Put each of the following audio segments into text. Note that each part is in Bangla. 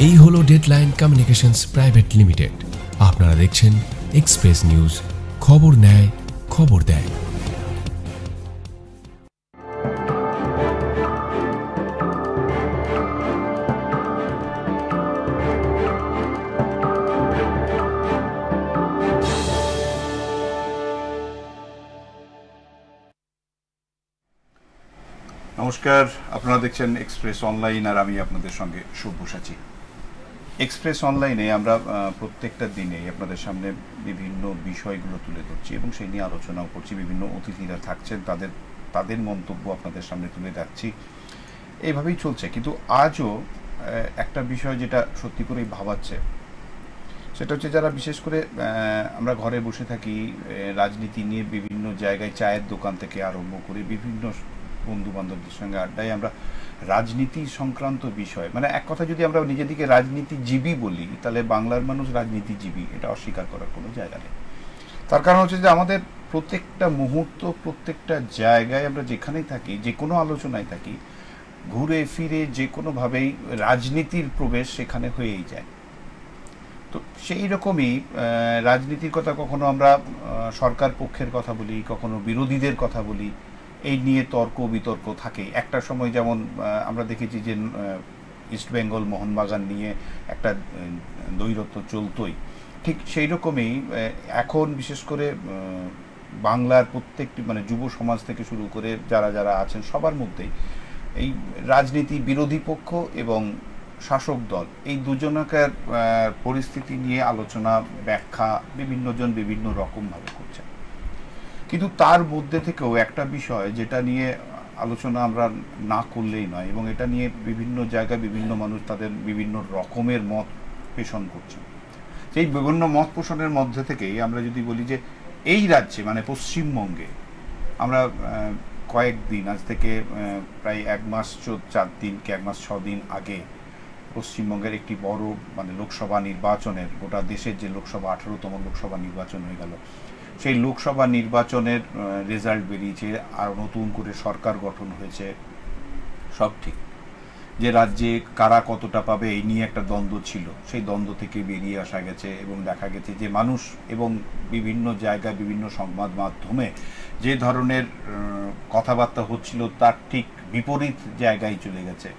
এই হলো ডেডলাইন কমিউনিকেশনস প্রাইভেট লিমিটেড। আপনারা দেখছেন এক্সপ্রেস নিউজ, খবর নেয় খবর দেয়। নমস্কার, আপনারা দেখছেন এক্সপ্রেস অনলাইন আর আমি আপনাদের সঙ্গে সব্যসাচী আছি। এক্সপ্রেস অনলাইনে আমরা প্রত্যেকটা দিনে আপনাদের সামনে বিভিন্ন বিষয়গুলো তুলে ধরছি এবং সেই নিয়ে আলোচনাও করছি। বিভিন্ন অতিথিরা থাকছেন, তাদের মন্তব্য আপনাদের সামনে তুলে যাচ্ছি। এইভাবেই চলছে। কিন্তু আজও একটা বিষয় যেটা সত্যি করেই ভাবাচ্ছে, সেটা হচ্ছে যারা বিশেষ করে আমরা ঘরে বসে থাকি, রাজনীতি নিয়ে বিভিন্ন জায়গায় চায়ের দোকান থেকে আরম্ভ করে বিভিন্ন বন্ধু বান্ধবদের সঙ্গে আড্ডায় আমরা রাজনীতি সংক্রান্ত বিষয়, মানে এক কথা যদি আমরা নিজেদিকে রাজনীতিজীবী বলি, তাহলে বাংলার মানুষ রাজনীতিজীবী, এটা অস্বীকার করার কোনো জায়গা নেই। তার কারণ হচ্ছে যে আমাদের প্রত্যেকটা মুহূর্ত, প্রত্যেকটা জায়গায় আমরা যেখানেই থাকি, যে কোনো আলোচনায় থাকি, ঘুরে ফিরে যে কোনোভাবেই রাজনীতির প্রবেশ সেখানে হয়েই যায়। তো সেই রকমই রাজনীতির কথা কখনো আমরা সরকার পক্ষের কথা বলি, কখনো বিরোধীদের কথা বলি, এই নিয়ে তর্ক বিতর্ক থাকে। একটা সময় যেমন আমরা দেখেছি যে ইস্টবেঙ্গল মোহনবাগান নিয়ে একটা দ্বৈরথ চলতোই, ঠিক সেই রকমই এখন বিশেষ করে বাংলার প্রত্যেকটি মানে যুব সমাজ থেকে শুরু করে যারা যারা আছেন সবার মধ্যেই এই রাজনীতি, বিরোধী পক্ষ এবং শাসক দল, এই দুজনকার পরিস্থিতি নিয়ে আলোচনা, ব্যাখ্যা বিভিন্নজন বিভিন্ন রকমভাবে করছেন। কিন্তু তার মধ্যে থেকেও একটা বিষয় যেটা নিয়ে আলোচনা আমরা না করলেই নয়, এবং এটা নিয়ে বিভিন্ন জায়গায় বিভিন্ন মানুষ তাদের বিভিন্ন রকমের মত পোষণ করছেন। সেই বিভিন্ন মত পোষণের মধ্যে থেকেই আমরা যদি বলি যে এই রাজ্যে মানে পশ্চিমবঙ্গে আমরা কয়েকদিন, আজ থেকে প্রায় 1 মাস 4 দিন কি 1 মাস 6 দিন আগে পশ্চিমবঙ্গের একটি বড় মানে লোকসভা নির্বাচনের, গোটা দেশের যে লোকসভা 18তম লোকসভা নির্বাচন হয়ে গেল, সেই লোকসভা নির্বাচনের রেজাল্ট বেরিয়েছে, আর নতুন করে সরকার গঠন হয়েছে, সব ঠিক। যে রাজ্যে কারা কতটা পাবে এই নিয়ে একটা দ্বন্দ্ব ছিল, সেই দ্বন্দ্ব থেকে বেরিয়ে আসা গেছে এবং দেখা গেছে যে মানুষ এবং বিভিন্ন জায়গায় বিভিন্ন সংবাদ মাধ্যমে যে ধরনের কথাবার্তা হচ্ছিল তার ঠিক বিপরীত জায়গায় চলে গেছে।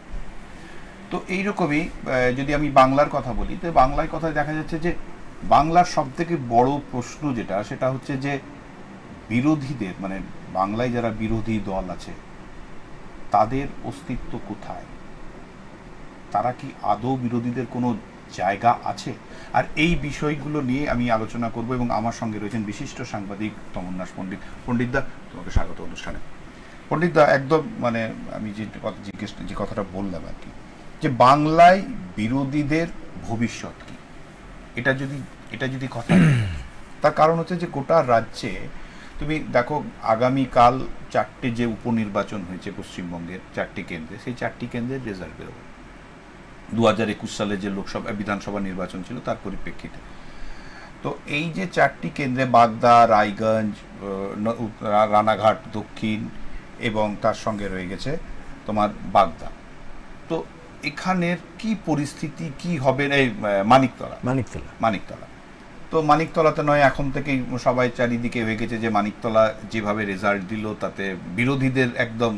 তো এইরকমই যদি আমি বাংলার কথা বলি, তো বাংলায় কথা দেখা যাচ্ছে যে বাংলার সবথেকে বড় প্রশ্ন যেটা, সেটা হচ্ছে যে বিরোধীদের মানে বাংলায় যারা বিরোধী দল আছে তাদের অস্তিত্ব কোথায়? তারা কি আদৌ বিরোধীদের কোনো জায়গা আছে? আর এই বিষয়গুলো নিয়ে আমি আলোচনা করব এবং আমার সঙ্গে রয়েছেন বিশিষ্ট সাংবাদিক তমন্নাস পণ্ডিত। পণ্ডিতদা, তোমাকে স্বাগত অনুষ্ঠানে। পণ্ডিতদা, একদম মানে আমি যে কথাটা বললাম আর কি, যে বাংলায় বিরোধীদের ভবিষ্যৎ কি, এটা যদি কথা, তার কারণ হচ্ছে যে গোটা রাজ্যে তুমি দেখো আগামীকাল 4টে যে উপনির্বাচন হয়েছে পশ্চিমবঙ্গের 4টি কেন্দ্রে, সেই 4টি কেন্দ্রের রেজাল্ট বেরোবে। 2021 সালে যে লোকসভা বিধানসভা নির্বাচন ছিল তার পরিপ্রেক্ষিতে। তো এই যে 4টি কেন্দ্রে বাগদা, রায়গঞ্জ, রানাঘাট দক্ষিণ এবং তার সঙ্গে রয়ে গেছে তোমার বাগদা, তো এখানের কি পরিস্থিতি কি হবে? এই মানিকতলা তো মানিকতলাতে নয়, এখন থেকেই সবাই চারিদিকে হয়ে গেছে যে মানিকতলা যেভাবে রেজাল্ট দিল তাতে বিরোধীদের একদম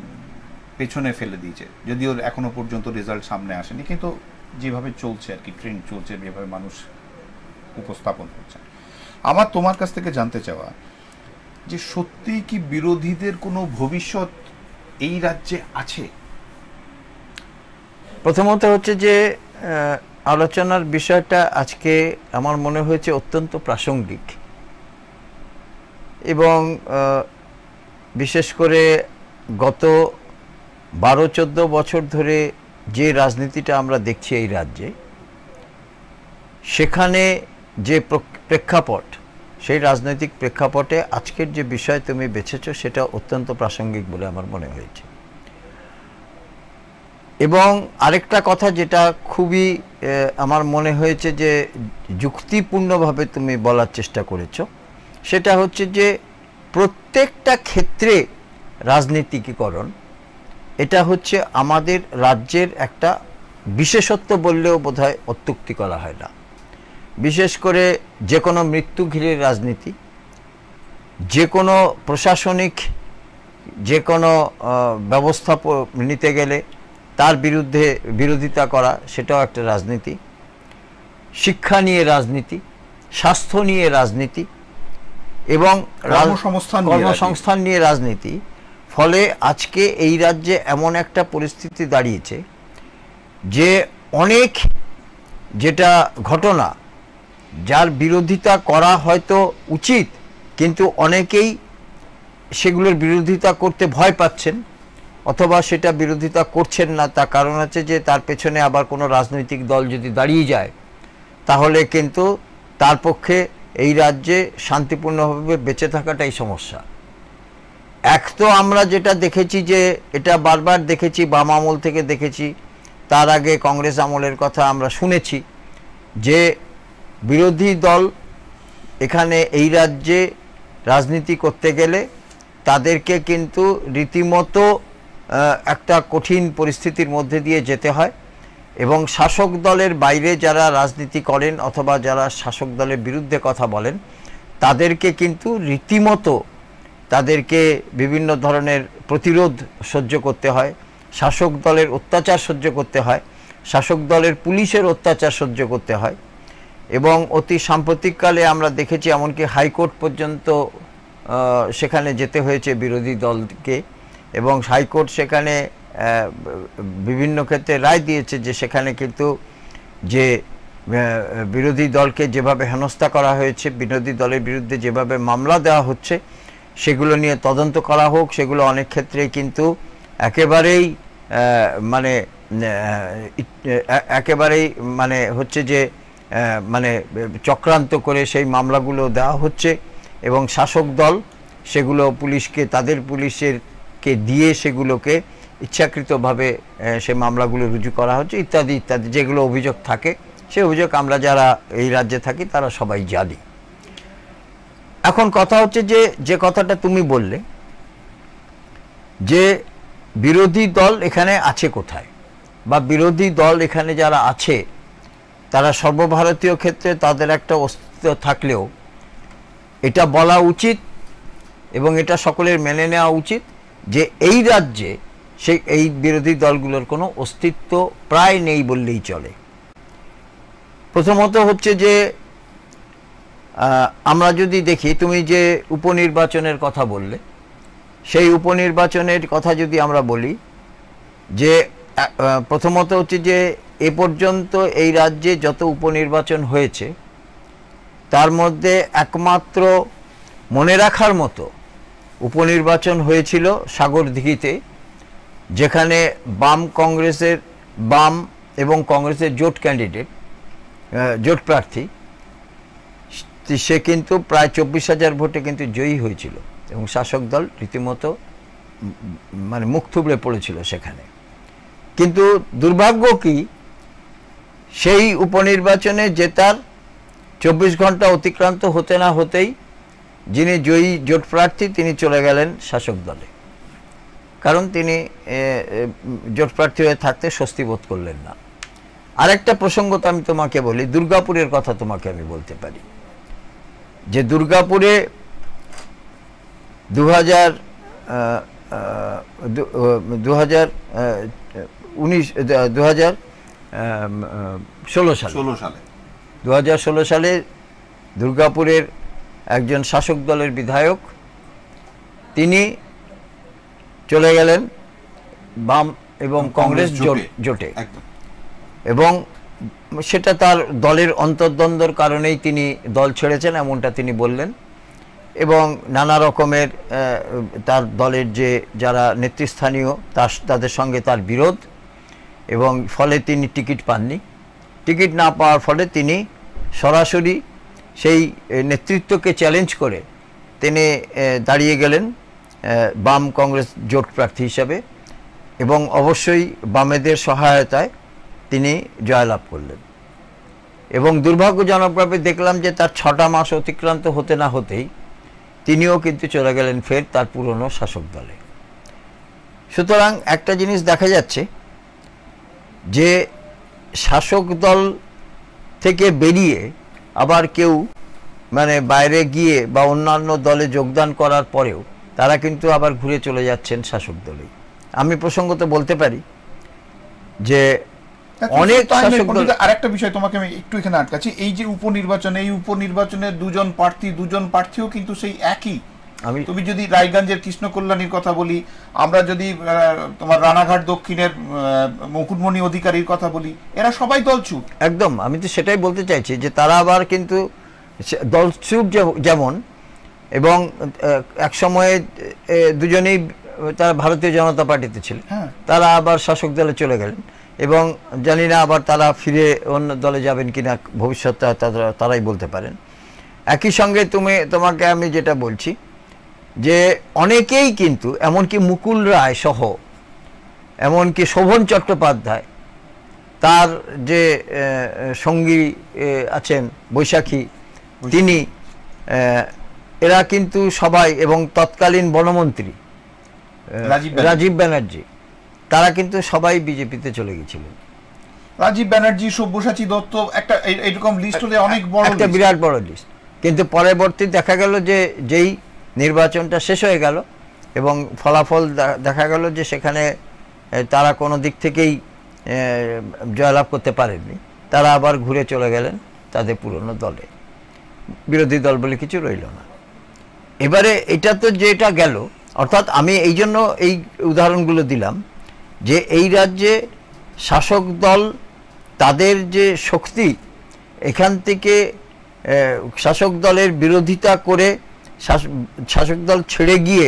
পেছনে ফেলে দিয়েছে, যদিও এখনো পর্যন্ত রেজাল্ট সামনে আসেনি, কিন্তু যেভাবে চলছে আর কি, ট্রেন্ড চলছে, যেভাবে মানুষ উপস্থাপন করছে। আমার তোমার কাছ থেকে জানতে চাওয়া যে সত্যি কি বিরোধীদের কোনো ভবিষ্যৎ এই রাজ্যে আছে? প্রথমত হচ্ছে যে আলোচনার বিষয়টা আজকে আমার মনে হয়েছে অত্যন্ত প্রাসঙ্গিক, এবং বিশেষ করে গত 12-14 বছর ধরে যে রাজনীতিটা আমরা দেখছি এই রাজ্যে, সেখানে যে প্রেক্ষাপট, সেই রাজনৈতিক প্রেক্ষাপটে আজকের যে বিষয় তুমি বেছেছো সেটা অত্যন্ত প্রাসঙ্গিক বলে আমার মনে হয়েছে। এবং আরেকটা কথা যেটা খুবই আমার মনে হয়েছে যে যুক্তিপূর্ণভাবে তুমি বলার চেষ্টা করেছো, সেটা হচ্ছে যে প্রত্যেকটা ক্ষেত্রে রাজনীতিকীকরণ, এটা হচ্ছে আমাদের রাজ্যের একটা বিশেষত্ব বললেও বোধহয় অত্যুক্তি করা হয় না। বিশেষ করে যে কোনো মৃত্যু ঘিরে রাজনীতি, যে কোনো প্রশাসনিক যে কোনো ব্যবস্থা নিতে গেলে তার বিরুদ্ধে বিরোধিতা করা, সেটাও একটা রাজনীতি। শিক্ষা নিয়ে রাজনীতি, স্বাস্থ্য নিয়ে রাজনীতি এবং কর্মসংস্থান নিয়ে রাজনীতি। ফলে আজকে এই রাজ্যে এমন একটা পরিস্থিতি দাঁড়িয়েছে যে অনেক যেটা ঘটনা যার বিরোধিতা করা হয়তো উচিত, কিন্তু অনেকেই সেগুলোর বিরোধিতা করতে ভয় পাচ্ছেন অথবা সেটা বিরোধিতা করছেন না। তার কারণ হচ্ছে যে তার পেছনে আবার কোনো রাজনৈতিক দল যদি দাঁড়িয়ে যায় তাহলে কিন্তু তার পক্ষে এই রাজ্যে শান্তিপূর্ণভাবে বেঁচে থাকাটাই সমস্যা। এক তো আমরা যেটা দেখেছি যে এটা বারবার দেখেছি, বাম আমল থেকে দেখেছি, তার আগে কংগ্রেস আমলের কথা আমরা শুনেছি যে বিরোধী দল এখানে এই রাজ্যে রাজনীতি করতে গেলে তাদেরকে কিন্তু রীতিমতো একটা কঠিন পরিস্থিতির মধ্যে দিয়ে যেতে হয় এবং শাসক দলের বাইরে যারা রাজনীতি করেন অথবা যারা শাসক দলের বিরুদ্ধে কথা বলেন তাদেরকে কিন্তু রীতিমতো তাদেরকে বিভিন্ন ধরনের প্রতিরোধ সহ্য করতে হয়, শাসক দলের অত্যাচার সহ্য করতে হয়, শাসক দলের পুলিশের অত্যাচার সহ্য করতে হয়। এবং অতি সাম্প্রতিককালে আমরা দেখেছি এমনকি হাইকোর্ট পর্যন্ত সেখানে যেতে হয়েছে বিরোধী দলকে এবং হাইকোর্ট সেখানে বিভিন্ন ক্ষেত্রে রায় দিয়েছে যে সেখানে কিন্তু যে বিরোধী দলকে যেভাবে হেনস্থা করা হয়েছে, বিরোধী দলের বিরুদ্ধে যেভাবে মামলা দেওয়া হচ্ছে সেগুলো নিয়ে তদন্ত করা হোক। সেগুলো অনেক ক্ষেত্রেই কিন্তু একেবারেই মানে হচ্ছে যে মানে চক্রান্ত করে সেই মামলাগুলো দেওয়া হচ্ছে এবং শাসক দল সেগুলো পুলিশকে তাদের পুলিশেরকে দিয়ে সেগুলোকে ইচ্ছাকৃতভাবে সে মামলাগুলো রুজু করা হচ্ছে ইত্যাদি ইত্যাদি। যেগুলো অভিযোগ থাকে সে অভিযোগ আমরা যারা এই রাজ্যে থাকি তারা সবাই জানি। এখন কথা হচ্ছে যে কথাটা তুমি বললে যে বিরোধী দল এখানে আছে কোথায়, বা বিরোধী দল এখানে যারা আছে তারা সর্বভারতীয় ক্ষেত্রে তাদের একটা অস্তিত্ব থাকলেও এটা বলা উচিত এবং এটা সকলের মেনে নেওয়া উচিত যে এই রাজ্যে এই বিরোধী দলগুলোর কোনো অস্তিত্ব প্রায় নেই বললেই চলে। প্রথমত হচ্ছে যে আমরা যদি দেখি, তুমি যে উপনির্বাচনের কথা বললে, সেই উপনির্বাচনের কথা যদি আমরা বলি যে প্রথমত হচ্ছে যে এ পর্যন্ত এই রাজ্যে যত উপনির্বাচন হয়েছে তার মধ্যে একমাত্র মনে রাখার মতো উপনির্বাচন হয়েছিল সাগরদিঘিতে, যেখানে বাম এবং কংগ্রেসের জোট ক্যান্ডিডেট জোট প্রার্থী সে কিন্তু প্রায় 24,000 ভোটে কিন্তু জয়ী হয়েছিল এবং শাসক দল রীতিমতো মানে মুখ থুবড়ে পড়েছিল সেখানে। কিন্তু দুর্ভাগ্য কি, সেই উপনির্বাচনে জেতার 24 ঘন্টা অতিক্রান্ত হতে না হতেই যিনি জয়ী জোট প্রার্থী তিনি চলে গেলেন শাসক দলে, কারণ তিনি জোট প্রার্থী হয়ে থাকতে স্বস্তি বোধ করলেন না। আরেকটা প্রসঙ্গ তো আমি তোমাকে বলি, দুর্গাপুরের কথা তোমাকে আমি বলতে পারি যে দুর্গাপুরে 2016 সালে দুর্গাপুরের একজন শাসক দলের বিধায়ক তিনি চলে গেলেন বাম এবং কংগ্রেস জোটে এবং সেটা তার দলের অন্তর্দ্বন্দ্বের কারণেই তিনি দল ছেড়েছেন এমনটা তিনি বললেন এবং নানা রকমের তার দলের যে যারা নেতৃস্থানীয় তাদের সঙ্গে তার বিরোধ এবং ফলে তিনি টিকিট পাননি। টিকিট না পাওয়ার ফলে তিনি সরাসরি সেই নেতৃত্বকে চ্যালেঞ্জ করে তিনি দাঁড়িয়ে গেলেন বাম কংগ্রেস জোট প্রার্থী হিসাবে এবং অবশ্যই বামেদের সহায়তায় তিনি জয়লাভ করলেন এবং দুর্ভাগ্যজনকভাবে দেখলাম যে তার 6টা মাস অতিক্রান্ত হতে না হতেই তিনিও কিন্তু চলে গেলেন ফের তার পুরনো শাসক দলে। সুতরাং একটা জিনিস দেখা যাচ্ছে যে শাসক দল থেকে বেরিয়ে আবার কেউ মানে বাইরে গিয়ে বা অন্যান্য দলে যোগদান করার পরেও তারা কিন্তু আবার ঘুরে চলে যাচ্ছেন শাসক দলেই। আমি প্রসঙ্গত বলতে পারি যে অনেক শাসক দল। আরেকটা বিষয় তোমাকে আমি একটু এখানে আটকাচ্ছি, এই যে উপনির্বাচনে দুজন প্রার্থীও কিন্তু সেই একই। তুমি যদি রায়গঞ্জের কৃষ্ণ কল্যাণীর কথা বলি, আমরা যদি তোমার রানাঘাট দক্ষিণের মুকুটমণি অধিকারীর কথা বলি, এরা সবাই দলছুট। একদম, আমি তো সেটাই বলতে চাইছি যে তারা আবার কিন্তু দলছুট যেমন, এবং এক সময়ে দুজনেই তারা ভারতীয় জনতা পার্টিতে ছিলেন, তারা আবার শাসক দলে চলে গেলেন, এবং জানি না আবার তারা ফিরে অন্য দলে যাবেন কিনা ভবিষ্যতে তারাই বলতে পারেন। একই সঙ্গে তোমাকে আমি যেটা বলছি যে অনেকেই কিন্তু, এমনকি মুকুল রায় সহ, এমনকি শোভন চট্টোপাধ্যায়, তার যে সঙ্গী আছেন বৈশাখী, তিনি, এরা কিন্তু সবাই, এবং তৎকালীন বনমন্ত্রী রাজীব ব্যানার্জি, তারা কিন্তু সবাই বিজেপিতে চলে গেছিলেন। রাজীব ব্যানার্জি, সব্যসাচী দত্ত, একটা এরকম লিস্ট হলে অনেক বড়, একটা বিরাট বড় লিস্ট। কিন্তু পরবর্তী দেখা গেল যে যেই নির্বাচনটা শেষ হয়ে গেল এবং ফলাফল দেখা গেল যে সেখানে তারা কোনো দিক থেকেই জয়লাভ করতে পারেননি, তারা আবার ঘুরে চলে গেলেন তাদের পুরনো দলে, বিরোধী দল বলে কিছু রইল না। এবারে এটা তো যেটা গেল, অর্থাৎ আমি এই জন্য এই উদাহরণগুলো দিলাম যে এই রাজ্যে শাসক দল তাদের যে শক্তি, এখান থেকে শাসক দলের বিরোধিতা করে শাসক দল ছেড়ে গিয়ে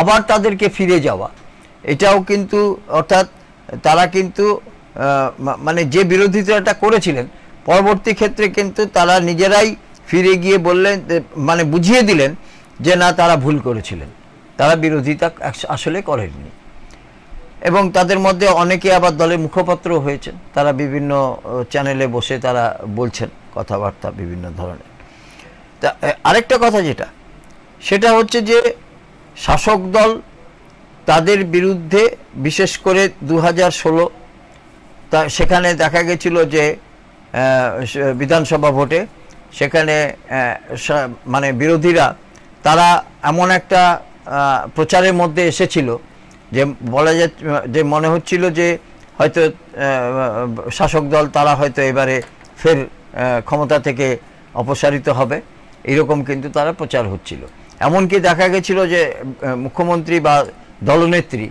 আবার তাদেরকে ফিরে যাওয়া, এটাও কিন্তু, অর্থাৎ তারা কিন্তু মানে যে বিরোধিতাটা করেছিলেন পরবর্তী ক্ষেত্রে কিন্তু তারা নিজেরাই ফিরে গিয়ে বললেন, মানে বুঝিয়ে দিলেন যে না, তারা ভুল করেছিলেন, তারা বিরোধিতা আসলে করেননি। এবং তাদের মধ্যে অনেকে আবার দলের মুখপাত্র হয়েছেন, তারা বিভিন্ন চ্যানেলে বসে তারা বলছেন কথাবার্তা বিভিন্ন ধরনের। তা আরেকটা কথা যেটা, সেটা হচ্ছে যে শাসক দল তাদের বিরুদ্ধে, বিশেষ করে 2016 সেখানে দেখা গেছিল যে বিধানসভা ভোটে সেখানে মানে বিরোধীরা তারা এমন একটা প্রচারের মধ্যে এসেছিল যে বলা যায় যে মনে হচ্ছিল যে হয়তো শাসক দল তারা হয়তো এবারে ফের ক্ষমতা থেকে অপসারিত হবে, এরকম কিন্তু তারা প্রচার হচ্ছিল। এমনকি দেখা গেছিল যে মুখ্যমন্ত্রী বা দলনেত্রী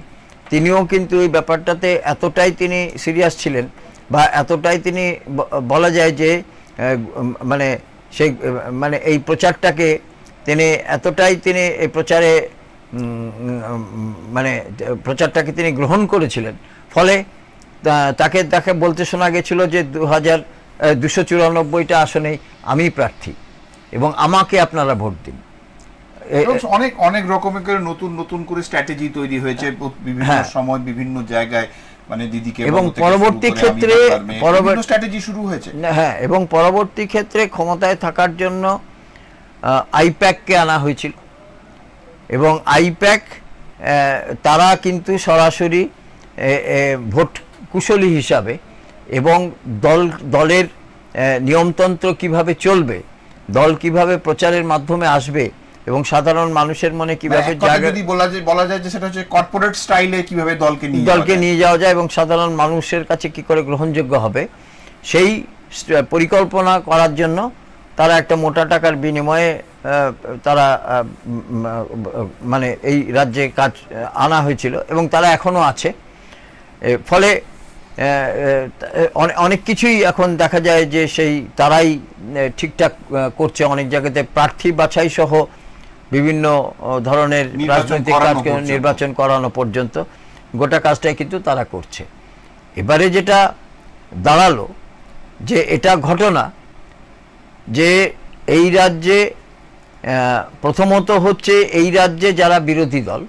তিনিও কিন্তু এই ব্যাপারটাতে এতটাই তিনি সিরিয়াস ছিলেন, বা এতটাই তিনি বলা যায় যে মানে সেই মানে এই প্রচারটাকে তিনি এতটাই তিনি এই প্রচারে মানে প্রচারটাকে তিনি গ্রহণ করেছিলেন, ফলে তাকে বলতে শোনা গেছিল যে 294টা আসনেই আমি প্রার্থী এবং আমাকে আপনারা ভোট দিন। অনেক অনেক রকমের নতুন করে স্ট্র্যাটেজি তৈরি হয়েছে বিভিন্ন সময় বিভিন্ন জায়গায়, মানে দিদিকে, এবং পরবর্তী ক্ষেত্রে স্ট্র্যাটেজি শুরু হয়েছে। হ্যাঁ, এবং পরবর্তী ক্ষেত্রে ক্ষমতায় থাকার জন্য আইপ্যাককে আনা হয়েছিল, এবং আইপ্যাক তারা কিন্তু সরাসরি ভোট কুশলী হিসাবে এবং দলের নিয়মতন্ত্র কিভাবে চলবে, দল কিভাবে প্রচারের মাধ্যমে আসবে এবং সাধারণ মানুষের মনে কিভাবে বলা যায় যে সেটা হচ্ছে কর্পোরেট স্টাইলে কিভাবে দলকে নিয়ে যাওয়া যায় এবং সাধারণ মানুষের কাছে কি করে গ্রহণযোগ্য হবে, সেই পরিকল্পনা করার জন্য তারা একটা মোটা টাকার বিনিময়ে তারা মানে এই রাজ্যে কাজ আনা হয়েছিল, এবং তারা এখনও আছে। ফলে অনেক কিছুই এখন দেখা যায় যে সেই তারাই ঠিকঠাক করছে, অনেক জায়গাতে প্রার্থী বাছাই সহ বিভিন্ন ধরনের রাজনৈতিক কাজকে নির্বাচন করানো পর্যন্ত গোটা কাজটাই কিন্তু তারা করছে। এবারে যেটা দাঁড়ালো যে এটা ঘটনা যে এই রাজ্যে প্রথমত হচ্ছে এই রাজ্যে যারা বিরোধী দল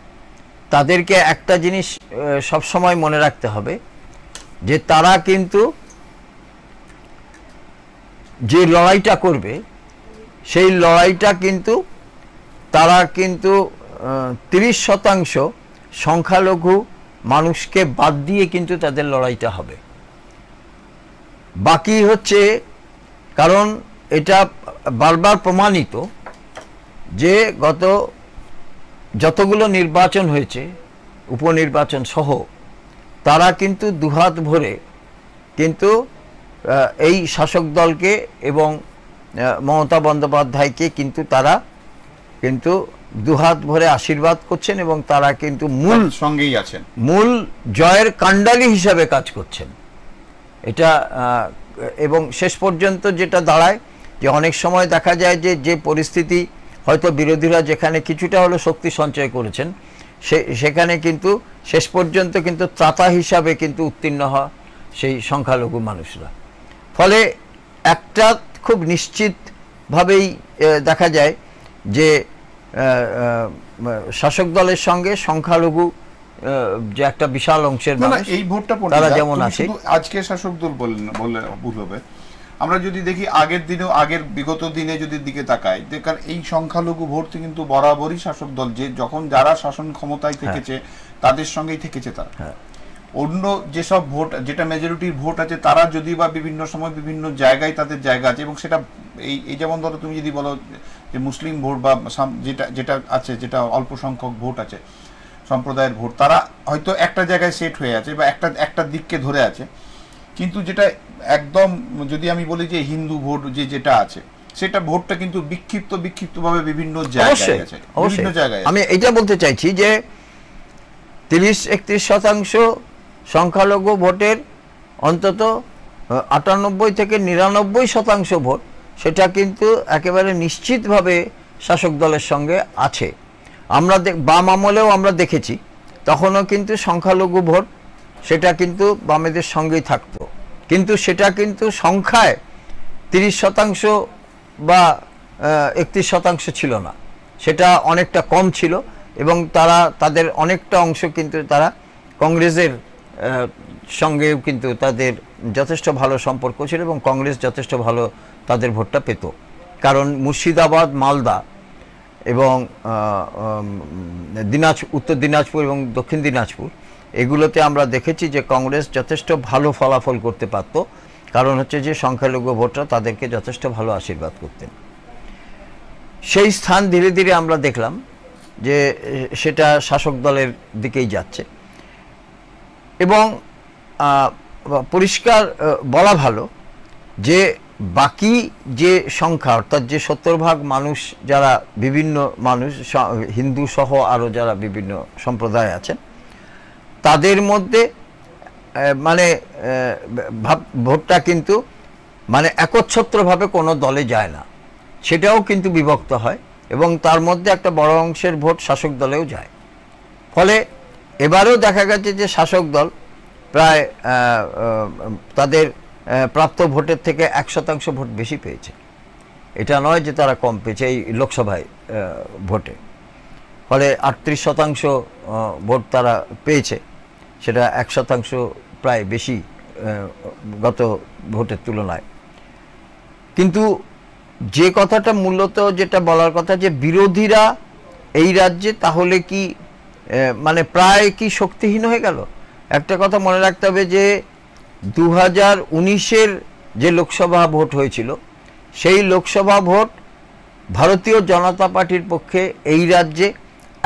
তাদেরকে একটা জিনিস সবসময় মনে রাখতে হবে যে তারা কিন্তু যে লড়াইটা করবে সেই লড়াইটা কিন্তু তারা কিন্তু 30% সংখ্যালঘু মানুষকে বাদ দিয়ে কিন্তু তাদের লড়াইটা হবে। বাকি হচ্ছে, কারণ এটা বারবার প্রমাণিত যে গত যতগুলো নির্বাচন হয়েছে উপনির্বাচন সহ, তারা কিন্তু দুহাত ভরে কিন্তু এই শাসক দলকে এবং মমতা বন্দ্যোপাধ্যায়কে কিন্তু তারা কিন্তু দুহাত ভরে আশীর্বাদ করছেন এবং তারা কিন্তু সঙ্গেই আছেন, মূল জয়ের কাণ্ডালি হিসাবে কাজ করছেন। এটা এবং শেষ পর্যন্ত যেটা দাঁড়ায় যে অনেক সময় দেখা যায় যে পরিস্থিতি হয়তো বিরোধীরা যেখানে কিছুটা হলো শক্তি সঞ্চয় করেছেন, সেখানে কিন্তু শেষ পর্যন্ত কিন্তু ত্রাতা হিসাবে কিন্তু উত্তীর্ণ হয় সেই সংখ্যালঘু মানুষরা। ফলে একটা খুব নিশ্চিতভাবেই দেখা যায় যে শাসক দলের সঙ্গে সংখ্যালঘু যে একটা বিশাল অংশের মানুষ, এই ভোটটা তারা যেমন আছে। আজকে শাসক দল বললে ভুল হবে, আমরা যদি দেখি আগের দিনেও, আগের বিগত দিনে যদি দিকে তাকাই, দেখেন এই সংখ্যালঘু ভোট কিন্তু বরাবরই শাসক দল যে যখন যারা শাসন ক্ষমতায় থেকেছে তাদের সঙ্গেই থেকেছে তারা। অন্য যেসব ভোট, যেটা মেজরিটির ভোট আছে, তারা যদি বা বিভিন্ন সময় বিভিন্ন জায়গায় তাদের জায়গা আছে, এবং সেটা এই যেমন ধরো তুমি যদি বলো যে মুসলিম ভোট বা যেটা আছে, যেটা অল্প সংখ্যক ভোট আছে সম্প্রদায়ের ভোট, তারা হয়তো একটা জায়গায় সেট হয়ে আছে বা একটা দিককে ধরে আছে, কিন্তু যেটা একদম যদি আমি বলি যে হিন্দু ভোট যেটা আছে, সেটা ভোটটা কিন্তু বিক্ষিপ্তভাবে বিভিন্ন জায়গায় আছে, বিভিন্ন জায়গায়। আমি এটা বলতে চাইছি যে 30-31% সংখ্যালঘু ভোটের অন্তত 98 থেকে 99% ভোট, সেটা কিন্তু একেবারে নিশ্চিতভাবে শাসক দলের সঙ্গে আছে। আমরা বাম আমলেও আমরা দেখেছি, তখনও কিন্তু সংখ্যালঘু ভোট সেটা কিন্তু বামেদের সঙ্গেই থাকতো, কিন্তু সেটা কিন্তু সংখ্যায় 30% বা 31% ছিল না, সেটা অনেকটা কম ছিল। এবং তাদের অনেকটা অংশ কিন্তু তারা কংগ্রেসের সঙ্গেও কিন্তু তাদের যথেষ্ট ভালো সম্পর্ক ছিল এবং কংগ্রেস যথেষ্ট ভালো তাদের ভোটটা পেত। কারণ মুর্শিদাবাদ, মালদা এবং উত্তর দিনাজপুর এবং দক্ষিণ দিনাজপুর, এগুলোতে আমরা দেখেছি যে কংগ্রেস যথেষ্ট ভালো ফলাফল করতে পারত, কারণ হচ্ছে যে সংখ্যালঘু ভোটরা তাদেরকে যথেষ্ট ভালো আশীর্বাদ করতেন। সেই স্থান ধীরে ধীরে আমরা দেখলাম যে সেটা শাসক দলের দিকেই যাচ্ছে। এবং পরিষ্কার বলা ভালো যে বাকি যে সংখ্যা, অর্থাৎ যে 70% মানুষ, যারা বিভিন্ন মানুষ, হিন্দু সহ আরও যারা বিভিন্ন সম্প্রদায় আছেন, তাদের মধ্যে মানে ভোটটা কিন্তু মানে একচ্ছত্রভাবে কোনো দলে যায় না, সেটাও কিন্তু বিভক্ত হয় এবং তার মধ্যে একটা বড় অংশের ভোট শাসক দলেও যায়। ফলে এবারেও দেখা গেছে যে শাসক দল প্রায় তাদের প্রাপ্ত ভোটের থেকে 1% ভোট বেশি পেয়েছে। এটা নয় যে তারা কম পেয়েছে এই লোকসভায় ভোটে। ফলে 38% ভোট তারা পেয়েছে, সেটা 1% প্রায় বেশি গত ভোটের তুলনায়। কিন্তু যে কথাটা মূলত যেটা বলার কথা, যে বিরোধীরা এই রাজ্যে তাহলে কি মানে প্রায় কি শক্তিহীন হয়ে গেল? একটা কথা মনে রাখতে হবে যে 2019-এর যে লোকসভা ভোট হয়েছিল, সেই লোকসভা ভোট ভারতীয় জনতা পার্টির পক্ষে এই রাজ্যে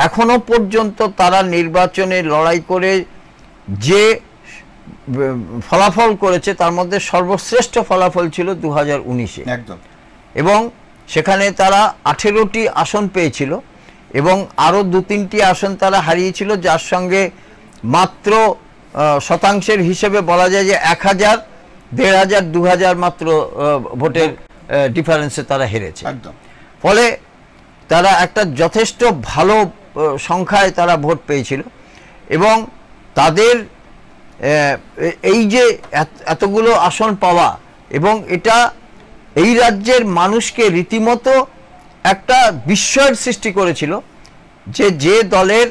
এখনো পর্যন্ত তারা নির্বাচনে লড়াই করে যে ফলাফল করেছে, তার মধ্যে সর্বশ্রেষ্ঠ ফলাফল ছিল 2019-এ। একদম। এবং সেখানে তারা 18টি আসন পেয়েছিল এবং আরও 2-3টি আসন তারা হারিয়েছিল, যার সঙ্গে মাত্র শতাংশের হিসেবে বলা যায় যে 1000, 1500, 2000 মাত্র ভোটের ডিফারেন্সে তারা হেরেছে। ফলে তারা একটা যথেষ্ট ভালো সংখ্যায় তারা ভোট পেয়েছিল এবং তাদের এই যে এতগুলো আসন পাওয়া, এবং এটা এই রাজ্যের মানুষকে রীতিমতো একটা বিস্ময়ের সৃষ্টি করেছিল যে দলের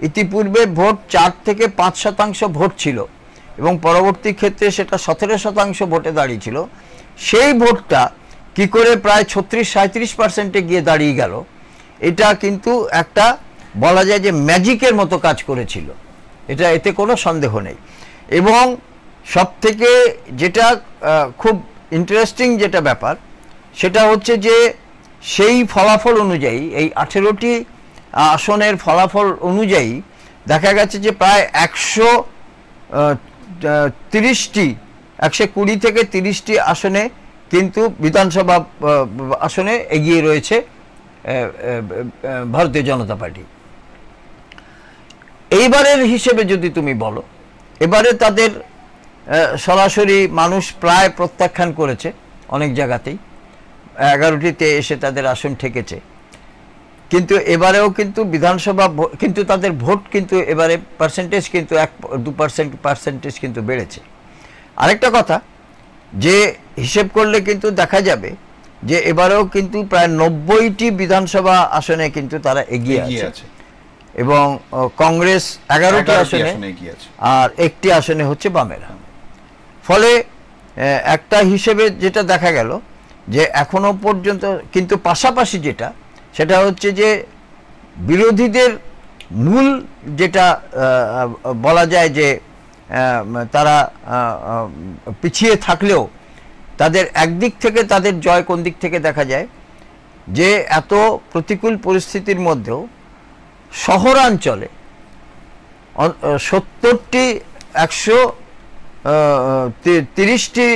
ইতিপূর্বে ভোট 4 থেকে 5% ভোট ছিল এবং পরবর্তী ক্ষেত্রে সেটা 17% ভোটে দাঁড়িয়েছিল, সেই ভোটটা কি করে প্রায় 36-37%-এ গিয়ে দাঁড়িয়ে গেল, এটা কিন্তু একটা বলা যায় যে ম্যাজিকের মতো কাজ করেছিল, এতে কোনো সন্দেহ নেই। এবং সব থেকে যেটা খুব ইন্টারেস্টিং যেটা ব্যাপার সেটা হচ্ছে যে সেই ফলাফল অনুযায়ী, এই 18টি আসনের ফলাফল অনুযায়ী দেখা গেছে যে প্রায় 120 থেকে 30টি আসনে কিন্তু বিধানসভা আসনে এগিয়ে রয়েছে ভারতীয় জনতা পার্টি। এইবারের হিসেবে যদি তুমি বলো, এবারে তাদের সরাসরি মানুষ প্রায় প্রত্যাখ্যান করেছে অনেক জায়গাতেই, 11টিতে এসে তাদের আসন ঠেকেছে। কিন্তু এবারেও কিন্তু বিধানসভা কিন্তু তাদের ভোট কিন্তু এবারে পার্সেন্টেজ কিন্তু 1-2% কিন্তু বেড়েছে। আরেকটা কথা যে হিসেব করলে কিন্তু দেখা যাবে যে এবারেও কিন্তু প্রায় 90টি বিধানসভা আসনে কিন্তু তারা এগিয়ে আছে এবং কংগ্রেস 11টি আসনে আর 1টি আসনে হচ্ছে বামেরা। ফলে একটা হিসেবে যেটা দেখা গেল যে এখনো পর্যন্ত কিন্তু পাশাপাশি যেটা সেটা হচ্ছে যে বিরোধীদের মূল যেটা বলা যায় যে তারা পিছিয়ে থাকলেও তাদের একদিক থেকে তাদের জয় কোন দিক থেকে দেখা যায় যে এত প্রতিকূল পরিস্থিতির মধ্যেও শহরাঞ্চলে 70টি 130টি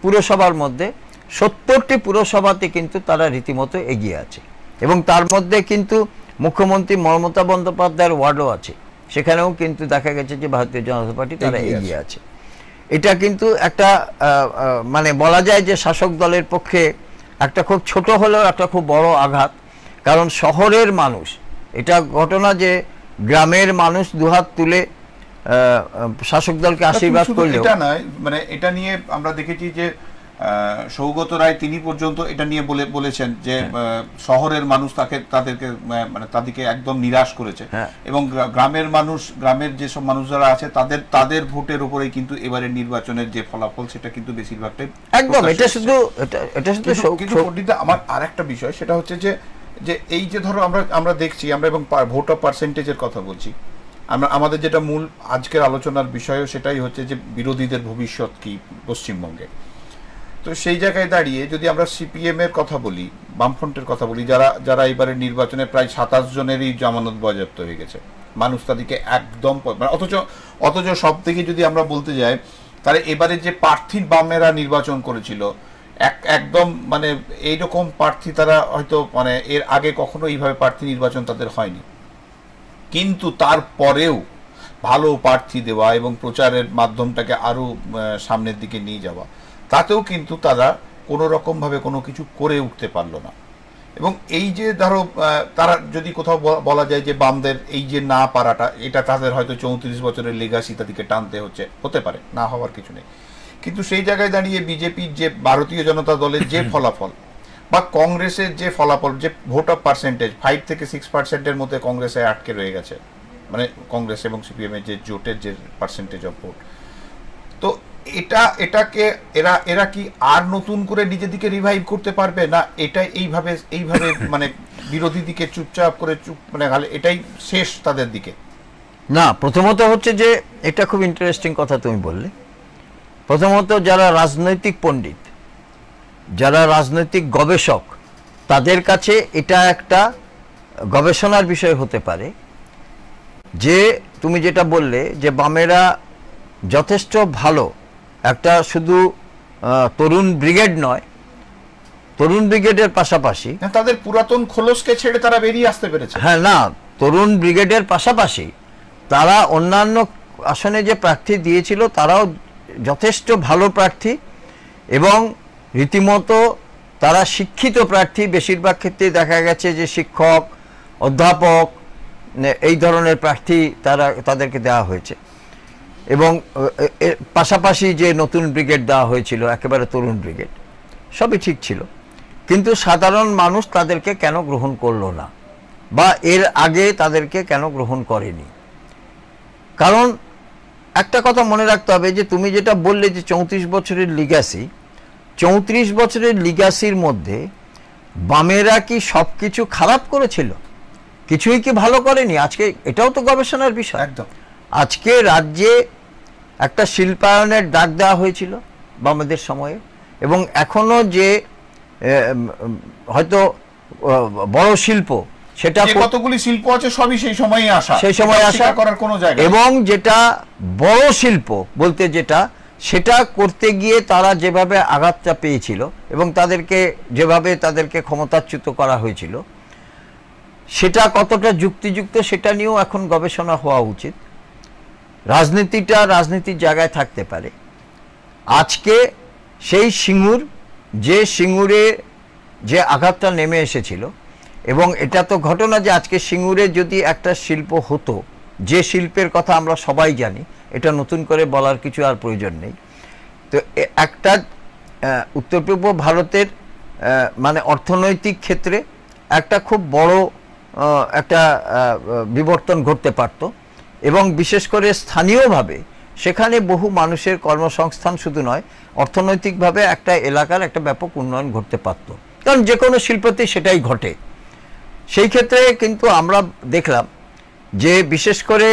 পুরসভার মধ্যে 70টি পুরসভাতে কিন্তু তারা রীতিমতো এগিয়ে আছে এবং তার মধ্যে কিন্তু মুখ্যমন্ত্রী মমতা বন্দ্যোপাধ্যায়ের ওয়ার্ডও আছে, সেখানেও কিন্তু দেখা গেছে যে ভারতীয় জনতা পার্টি তারা এগিয়ে আছে। এটা কিন্তু একটা মানে বলা যায় যে শাসক দলের পক্ষে একটা খুব ছোট হলেও একটা খুব বড় আঘাত, কারণ শহরের মানুষ, এটা ঘটনা যে গ্রামের মানুষ দুহাত তুলে শাসক দলকে আশীর্বাদ করলেও এটা নয়, মানে এটা নিয়ে আমরা দেখেছি যে সৌগত রায় তিনি পর্যন্ত এটা নিয়ে বলেছেন যে শহরের মানুষ তাদেরকে একদম নিরাশ করেছে এবং গ্রামের মানুষ, গ্রামের যেসব মানুষ যারা আছে তাদের ভোটের উপরেই কিন্তু এবারের নির্বাচনের যে ফলাফল সেটা কিন্তু বেশিরভাগটাই একদম এটা শুধু আমার আরেকটা বিষয় সেটা হচ্ছে যে এই যে ধরো আমরা দেখছি আমরা এবং ভোট অফ পার্সেন্টেজের কথা বলছি, আমাদের যেটা মূল আজকের আলোচনার বিষয়ও সেটাই হচ্ছে যে বিরোধীদের ভবিষ্যৎ কি পশ্চিমবঙ্গে। তো সেই জায়গায় দাঁড়িয়ে যদি আমরা সিপিএম এর কথা বলি, বামফ্রন্টের কথা বলি, যারা এবারে নির্বাচনে প্রায় 27 জনেরই জামানত বাজেয়াপ্ত হয়ে গেছে, মানুষ তাদেরকে একদম অথচ সব থেকে যদি আমরা বলতে যাই তাহলে এবারে যে প্রার্থী বামেরা নির্বাচন করেছিল একদম মানে এইরকম প্রার্থী তারা হয়তো মানে এর আগে কখনো এইভাবে প্রার্থী নির্বাচন তাদের হয়নি, কিন্তু তারপরেও ভালো প্রার্থী দেওয়া এবং প্রচারের মাধ্যমটাকে আরো সামনের দিকে নিয়ে যাওয়া, তাতেও কিন্তু তারা কোনো রকমভাবে কোনো কিছু করে উঠতে পারলো না। এবং এই যে ধরো তারা যদি কোথাও বলা যায় যে বামদের এই যে না পারাটা, এটা তাদের হয়তো 34 বছরের লেগাসি তাদেরকে টানতে হতে পারে, না হওয়ার কিছু নেই। কিন্তু সেই জায়গায় দাঁড়িয়ে বিজেপির যে ভারতীয় জনতা দলের যে ফলাফল বা কংগ্রেসের যে ফলাফল, যে ভোট অফ পার্সেন্টেজ 5 থেকে 6% মধ্যে কংগ্রেসে আটকে রয়ে গেছে, মানে কংগ্রেস এবং সিপিএম এর যে জোটের যে পার্সেন্টেজ অফ ভোট, তো এটাকে এরা কি আর নতুন করে নিজেদিকে রিভাইভ করতে পারবে না? এটা এইভাবে মানে বিরোধী দিকে চুপচাপ করে মানে এটাই শেষ তাদের দিকে না। প্রথমত হচ্ছে যে এটা খুব ইন্টারেস্টিং কথা তুমি বললে। প্রথমত যারা রাজনৈতিক পণ্ডিত, যারা রাজনৈতিক গবেষক, তাদের কাছে এটা একটা গবেষণার বিষয় হতে পারে যে তুমি যেটা বললে যে বামেরা যথেষ্ট ভালো একটা শুধু তরুণ ব্রিগেড নয়, তরুণ ব্রিগেডের পাশাপাশি তাদের পুরাতন খোলসকে ছেড়ে তারা বেরিয়ে আসতে পেরেছে। হ্যাঁ, না, তরুণ ব্রিগেডের পাশাপাশি তারা অন্যান্য আসনে যে প্রার্থী দিয়েছিল তারাও যথেষ্ট ভালো প্রার্থী এবং রীতিমতো তারা শিক্ষিত প্রার্থী। বেশিরভাগ ক্ষেত্রে দেখা গেছে যে শিক্ষক, অধ্যাপক এই ধরনের প্রার্থী তাদেরকে দেওয়া হয়েছে এবং পাশাপাশি যে নতুন ব্রিগেড দেওয়া হয়েছিল একেবারে তরুণ ব্রিগেড, সবই ঠিক ছিল, কিন্তু সাধারণ মানুষ তাদেরকে কেন গ্রহণ করলো না বা এর আগে তাদেরকে কেন গ্রহণ করেনি? কারণ একটা কথা মনে রাখতে হবে যে তুমি যেটা বললে যে 34 বছরের লিগ্যাসি, 34 বছরের লিগ্যাসির মধ্যে বামেরা কি সব কিছু খারাপ করেছিল? কিছুই কি ভালো করেনি? আজকে এটাও তো গবেষণার বিষয়। একদম। আজকে রাজ্যে একটা শিল্পায়নের ডাক দেওয়া হয়েছিল বামেদের সময়ে, এবং এখনো যে হয়তো বড় শিল্প, সেটা কতগুলি শিল্প আছে সবই সেই সময়ে আসা, সেই সময় আসা করার কোনো জায়গা, এবং যেটা বড় শিল্প বলতে যেটা, সেটা করতে গিয়ে তারা যেভাবে আঘাতটা পেয়েছিল এবং তাদেরকে ক্ষমতাচ্যুত করা হয়েছিল, সেটা কতটা যুক্তিযুক্ত সেটা নিয়েও এখন গবেষণা হওয়া উচিত। রাজনীতির জায়গায় থাকতে পারে। আজকে সেই সিঙ্গুরে যে আঘাতটা নেমে এসেছিল, এবং এটা তো ঘটনা যে আজকে সিঙ্গুরে যদি একটা শিল্প হতো, যে শিল্পের কথা আমরা সবাই জানি, এটা নতুন করে বলার কিছু আর প্রয়োজন নেই। তো একটা উত্তর পূর্ব ভারতের মানে অর্থনৈতিক ক্ষেত্রে একটা খুব বড় একটা বিবর্তন ঘটতে পারত, এবং বিশেষ করে স্থানীয়ভাবে সেখানে বহু মানুষের কর্মসংস্থান শুধু নয়, অর্থনৈতিকভাবে একটা এলাকার একটা ব্যাপক উন্নয়ন ঘটতে পারত, কারণ যে কোনো শিল্পতেই সেটাই ঘটে। সেই ক্ষেত্রে কিন্তু আমরা দেখলাম যে বিশেষ করে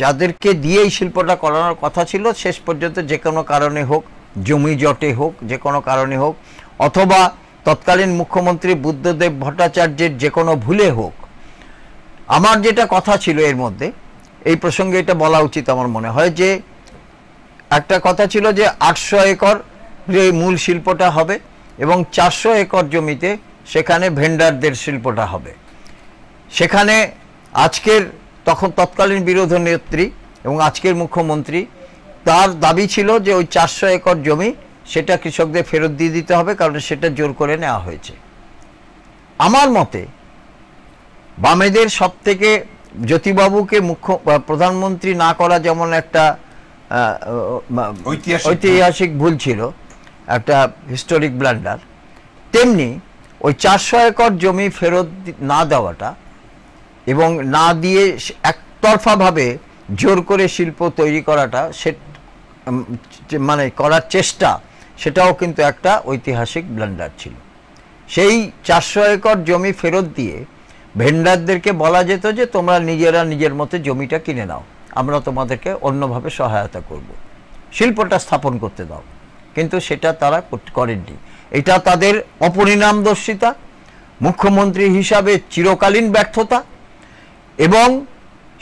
যাদেরকে দিয়ে এই শিল্পটা করানোর কথা ছিল, শেষ পর্যন্ত যে কোনো কারণে হোক, জমি জটে হোক, যে কোনো কারণে হোক, অথবা তৎকালীন মুখ্যমন্ত্রী বুদ্ধদেব ভট্টাচার্যের যে কোনো ভুলে হোক, আমার যেটা কথা ছিল এর মধ্যে, এই প্রসঙ্গে এটা বলা উচিত আমার মনে হয়, যে একটা কথা ছিল যে 800 একর মূল শিল্পটা হবে এবং 400 একর জমিতে সেখানে ভেন্ডারদের শিল্পটা হবে। সেখানে তৎকালীন বিরোধী নেত্রী এবং আজকের মুখ্যমন্ত্রী, তার দাবি ছিল যে ওই 400 একর জমি সেটা কৃষকদের ফেরত দিয়ে দিতে হবে, কারণ সেটা জোর করে নেওয়া হয়েছে। আমার মতে বামেদের সব থেকে জ্যোতিবাবুকে প্রধানমন্ত্রী না করা যেমন একটা ঐতিহাসিক ভুল ছিল, একটা হিস্টোরিক ব্লান্ডার, তেমনি ওই 400 একর জমি ফেরত না দেওয়াটা এবং না দিয়ে একতরফাভাবে জোর করে শিল্প তৈরি করাটা, মানে করার চেষ্টা, সেটাও কিন্তু একটা ঐতিহাসিক ব্লান্ডার ছিল। সেই 400 একর জমি ফেরত দিয়ে ভেন্ডারদেরকে বলা যেত যে তোমরা নিজের মতো জমিটা কিনে নাও, আমরা তোমাদেরকে অন্যভাবে সহায়তা করব, শিল্পটা স্থাপন করতে দাও। কিন্তু সেটা তারা করেননি। এটা তাদের অপরিণামদর্শিতা, মুখ্যমন্ত্রী হিসাবে চিরকালীন ব্যর্থতা, এবং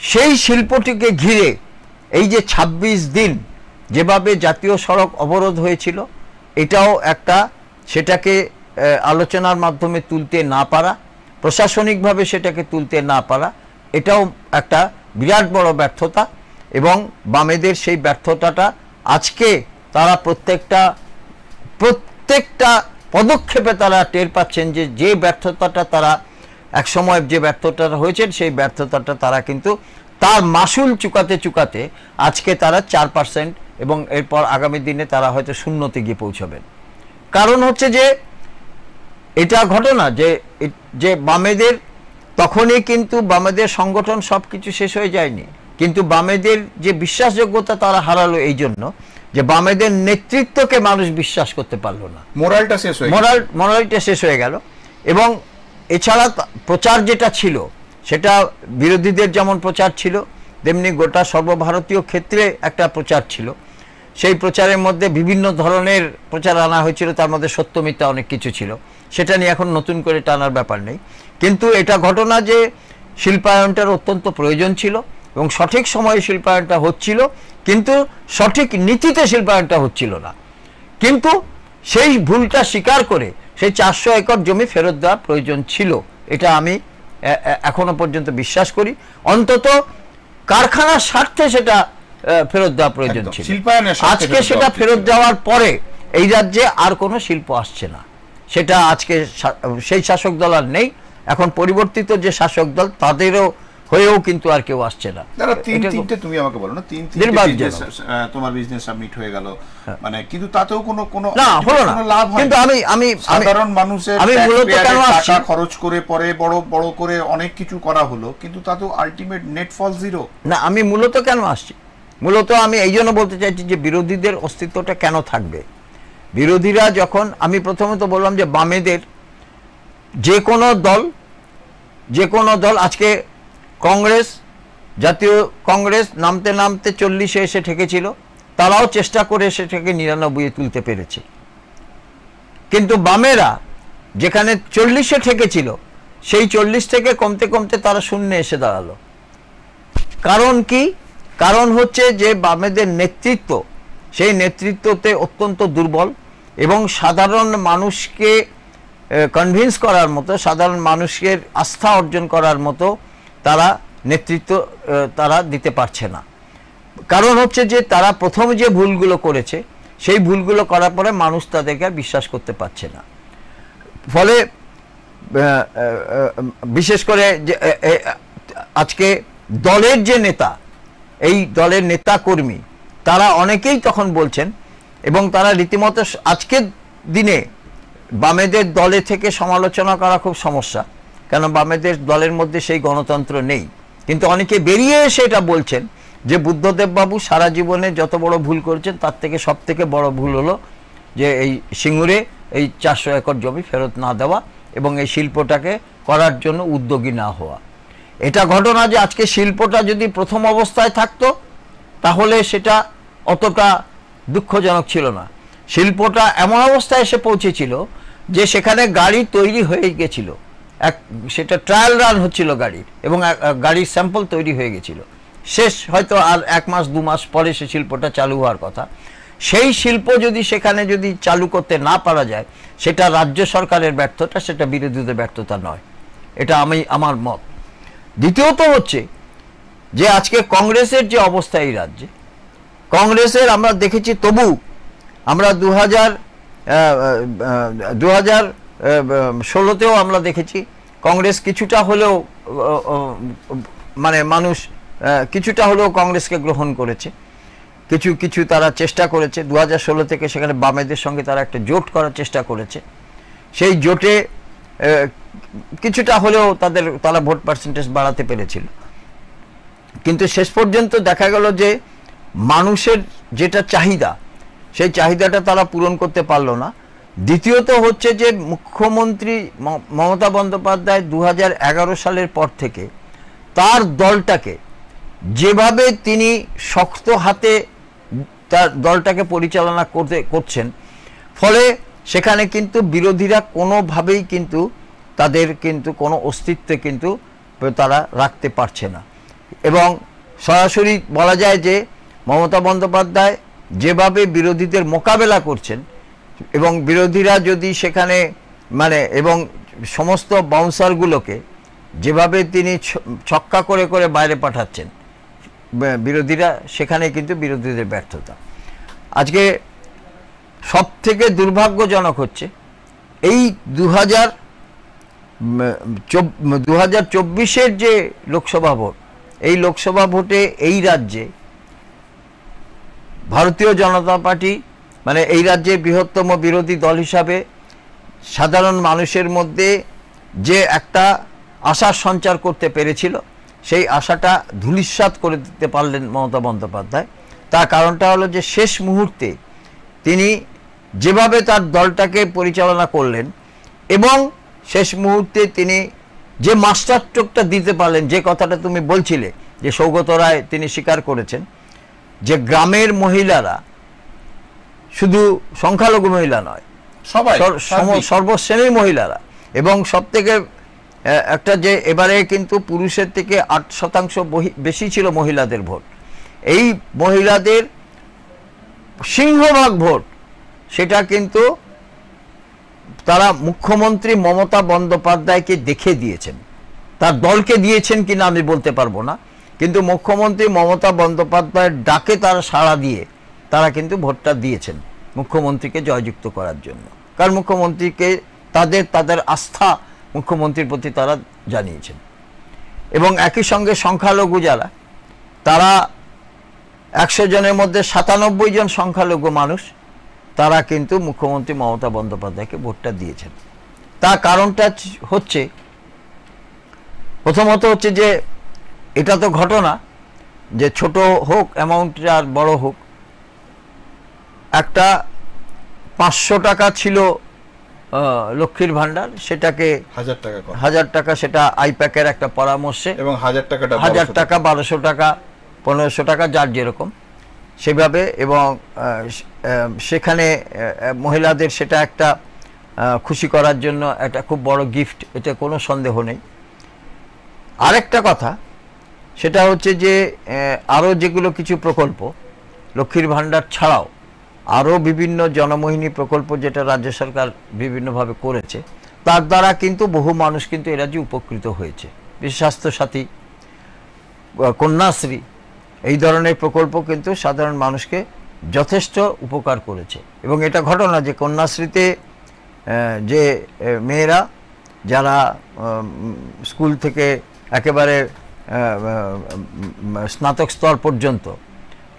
সেই শিল্পটিকে ঘিরে এই যে 26 দিন যেভাবে জাতীয় সড়ক অবরোধ হয়েছিল, এটাও একটা, সেটাকে আলোচনার মাধ্যমে তুলতে না পারা, প্রশাসনিকভাবে সেটাকে তুলতে না পারা, এটাও একটা বিরাট বড় ব্যর্থতা। এবং বামেদের সেই ব্যর্থতাটা আজকে তারা প্রত্যেকটা পদক্ষেপে তারা টের পাচ্ছেন যে ব্যর্থতাটা তারা একসময় যে ব্যর্থতাটা হয়েছে, সেই ব্যর্থতাটা তারা কিন্তু তার মাসুল চুকাতে আজকে তারা 4%, এবং এরপর আগামী দিনে তারা হয়তো শূন্যতে গিয়ে পৌঁছাবেন। কারণ হচ্ছে যে এটা ঘটনা যে বামেদের তখনই কিন্তু বামেদের সংগঠন সব কিছু শেষ হয়ে যায়নি, কিন্তু বামেদের যে বিশ্বাসযোগ্যতা তারা হারালো এই জন্য যে বামেদের নেতৃত্বকে মানুষ বিশ্বাস করতে পারলো না, মোরালটা শেষ হয়ে গেল। এবং এছাড়া প্রচার যেটা ছিল, সেটা বিরোধীদের যেমন প্রচার ছিল, তেমনি গোটা সর্বভারতীয় ক্ষেত্রে একটা প্রচার ছিল। সেই প্রচারের মধ্যে বিভিন্ন ধরনের প্রচার আনা হয়েছিল, তার মধ্যে সত্য মিথ্যা অনেক কিছু ছিল, সেটা নিয়ে এখন নতুন করে টানার ব্যাপার নেই। কিন্তু এটা ঘটনা যে শিল্পায়নটার অত্যন্ত প্রয়োজন ছিল এবং সঠিক সময়ে শিল্পায়নটা হচ্ছিল, কিন্তু সঠিক নীতিতে শিল্পায়নটা হচ্ছিল না। কিন্তু সেই ভুলটা স্বীকার করে সেই 400 একর জমি ফেরত দেওয়া প্রয়োজন ছিল, এটা আমি এখনো পর্যন্ত বিশ্বাস করি। অন্তত কারখানার স্বার্থে সেটা ফেরত দেওয়া প্রয়োজন ছিল। আজকে সেটা ফেরত দেওয়ার পরে এই রাজ্যে আর কোনো শিল্প আসছে না, সেটা আজকে সেই শাসক দল আর নেই। এখন পরিবর্তিত যে শাসক দল, তাদেরও হয়েও কিন্তু আর কেউ আসছে না। তুমি আমাকে বলো না, তোমার বিজনেস সাবমিট হয়ে গেল, মানে কিন্তু তাতেও কোনো লাভ হয়, কিন্তু আমি সাধারণ মানুষের টাকা খরচ করে পরে বড় করে অনেক কিছু করা হলো, কিন্তু তাতেও আলটিমেট নেট ফল জিরো। না, আমি মূলত কেন আসছি, মূলত আমি এই জন্য বলতে চাইছি যে বিরোধীদের অস্তিত্বটা কেন থাকবে। বিরোধীরা যখন, আমি প্রথমে তো বললাম যে বামেদের যে কোনো দল আজকে কংগ্রেস জাতীয় কংগ্রেস নামতে নামতে 40-এ এসে ঠেকেছিল, তারাও চেষ্টা করে সেটাকে 99-এ তুলতে পেরেছে। কিন্তু বামেরা যেখানে 40-এ ঠেকেছিল, সেই 40 থেকে কমতে কমতে তারা 0-এ এসে দাঁড়ালো। কারণ কি? কারণ হচ্ছে যে বামেদের নেতৃত্ব, সেই নেতৃত্বতে অত্যন্ত দুর্বল, এবং সাধারণ মানুষকে কনভিন্স করার মতো, সাধারণ মানুষের আস্থা অর্জন করার মতো তারা নেতৃত্ব তারা দিতে পারছে না। কারণ হচ্ছে যে তারা প্রথম যে ভুলগুলো করেছে, সেই ভুলগুলো করার পরে মানুষ তাদেরকে আর বিশ্বাস করতে পারছে না। ফলে বিশেষ করে যে আজকে দলের যে নেতা, এই দলের নেতা কর্মী, তারা অনেকেই তখন বলছেন, এবং তারা রীতিমতো আজকের দিনে বামেদের দলে থেকে সমালোচনা করা খুব সমস্যা, কেন বামেদের দলের মধ্যে সেই গণতন্ত্র নেই। কিন্তু অনেকে বেরিয়ে এসে এটা বলছেন যে বুদ্ধদেব বাবু সারা জীবনে যত বড় ভুল করেছেন, তার থেকে সব থেকে বড় ভুল হলো যে এই সিঙ্গুরে এই 400 একর জমি ফেরত না দেওয়া এবং এই শিল্পটাকে করার জন্য উদ্যোগী না হওয়া। এটা ঘটনা যে আজকে শিল্পটা যদি প্রথম অবস্থায় থাকতো, তাহলে সেটা অতটা দুঃখজনক ছিল না। শিল্পটা এমন অবস্থায় এসে পৌঁছেছিল যে সেখানে গাড়ি তৈরি হয়ে গেছিল, সেটা ট্রায়াল রান হচ্ছিল গাড়ির, এবং গাড়ির স্যাম্পল তৈরি হয়ে গেছিল। শেষ হয়তো আর 1 মাস 2 মাস পরে সে শিল্পটা চালু হওয়ার কথা। সেই শিল্প যদি সেখানে যদি চালু করতে না পারা যায়, সেটা রাজ্য সরকারের ব্যর্থতা, সেটা বিরোধীদের ব্যর্থতা নয়। এটা আমার মত। দ্বিতীয়ত হচ্ছে যে আজকে কংগ্রেসের যে অবস্থা এই রাজ্যে, কংগ্রেসের আমরা দেখেছি, তবু আমরা 2016-তেও আমরা দেখেছি কংগ্রেস কিছুটা হলেও মানে মানুষ কিছুটা হলেও কংগ্রেসকে গ্রহণ করেছে, কিছু তারা চেষ্টা করেছে। 2016 থেকে সেখানে বামেদের সঙ্গে তারা একটা জোট করার চেষ্টা করেছে। সেই জোটে কিছুটা হলেও তারা ভোট পার্সেন্টেজ বাড়াতে পেরেছিল, কিন্তু শেষ পর্যন্ত দেখা গেল যে মানুষের যেটা চাহিদা, সেই চাহিদাটা তারা পূরণ করতে পারলো না। দ্বিতীয়ত হচ্ছে যে মুখ্যমন্ত্রী মমতা বন্দ্যোপাধ্যায় 2011 সালের পর থেকে তার দলটাকে যেভাবে তিনি শক্ত হাতে তার দলটাকে পরিচালনা করছেন, ফলে সেখানে কিন্তু বিরোধীরা কোনোভাবেই কিন্তু তাদের কিন্তু কোনো অস্তিত্বে কিন্তু তারা রাখতে পারছে না। এবং সরাসরি বলা যায় যে মমতা বন্দ্যোপাধ্যায় যেভাবে বিরোধীদের মোকাবেলা করছেন, এবং বিরোধীরা যদি সেখানে মানে এবং সমস্ত বাউন্সারগুলোকে যেভাবে তিনি ছক্কা করে করে বাইরে পাঠাচ্ছেন, বিরোধীরা সেখানে কিন্তু বিরোধীদের ব্যর্থতা। আজকে সব থেকে দুর্ভাগ্যজনক হচ্ছে এই 2024-এর যে লোকসভা ভোট, এই লোকসভা ভোটে এই রাজ্যে ভারতীয় জনতা পার্টি মানে এই রাজ্যের বৃহত্তম বিরোধী দল হিসাবে সাধারণ মানুষের মধ্যে যে একটা আশার সঞ্চার করতে পেরেছিল, সেই আশাটা ধূলিসাৎ করে দিতে পারলেন মমতা বন্দ্যোপাধ্যায়। তার কারণটা হলো যে শেষ মুহূর্তে তিনি যেভাবে তার দলটাকে পরিচালনা করলেন, এবং শেষ মুহূর্তে তিনি যে মাস্টার স্ট্রোকটা দিতে পারলেন, যে কথাটা তুমি বলছিলে যে সৌগত রায় তিনি স্বীকার করেছেন যে গ্রামের মহিলারা শুধু সংখ্যালঘু মহিলা নয়, সবাই সর্বশ্রেণীর মহিলারা, এবং সবথেকে একটা যে এবারে কিন্তু পুরুষের থেকে 8% বেশি ছিল মহিলাদের ভোট। এই মহিলাদের সিংহভাগ ভোট সেটা কিন্তু তারা মুখ্যমন্ত্রী মমতা বন্দ্যোপাধ্যায়কে দেখে দিয়েছেন। তার দলকে দিয়েছেন কিনা আমি বলতে পারবো না, কিন্তু মুখ্যমন্ত্রী মমতা বন্দ্যোপাধ্যায়ের ডাকে তারা সাড়া দিয়ে তারা কিন্তু ভোটটা দিয়েছেন মুখ্যমন্ত্রীকে জয়যুক্ত করার জন্য। কারণ মুখ্যমন্ত্রীকে তাদের আস্থা মুখ্যমন্ত্রীর প্রতি তারা জানিয়েছেন। এবং একই সঙ্গে সংখ্যালঘু যারা, তারা 100 জনের মধ্যে 97 জন সংখ্যালঘু মানুষ তারা কিন্তু মুখ্যমন্ত্রী মমতা বন্দ্যোপাধ্যায়কে ভোটটা দিয়েছেন। তার কারণটা হচ্ছে, প্রথমত হচ্ছে যে এটা তো ঘটনা যে ছোট হোক অ্যামাউন্টটা আর বড় হোক, একটা 500 টাকা ছিল লক্ষ্মীর ভান্ডার, সেটাকে 1000 টাকা, সেটা আইপ্যাকের একটা পরামর্শে, এবং 1000 টাকা 1200 টাকা 1500 টাকা যার যেরকম সেভাবে, এবং সেখানে মহিলাদের সেটা একটা খুশি করার জন্য একটা খুব বড় গিফট, এটা কোনো সন্দেহ নেই। আরেকটা কথা সেটা হচ্ছে যে আরও যেগুলো কিছু প্রকল্প লক্ষ্মীর ভান্ডার ছাড়াও আরও বিভিন্ন জনমোহিনী প্রকল্প যেটা রাজ্য সরকার বিভিন্নভাবে করেছে, তার দ্বারা কিন্তু বহু মানুষ কিন্তু এ রাজ্যে উপকৃত হয়েছে। বিশেষ স্বাস্থ্যসাথী, কন্যাশ্রী, এই ধরনের প্রকল্প কিন্তু সাধারণ মানুষকে যথেষ্ট উপকার করেছে। এবং এটা ঘটনা যে কন্যাশ্রীতে যে মেয়েরা যারা স্কুল থেকে একেবারে স্নাতক স্তর পর্যন্ত,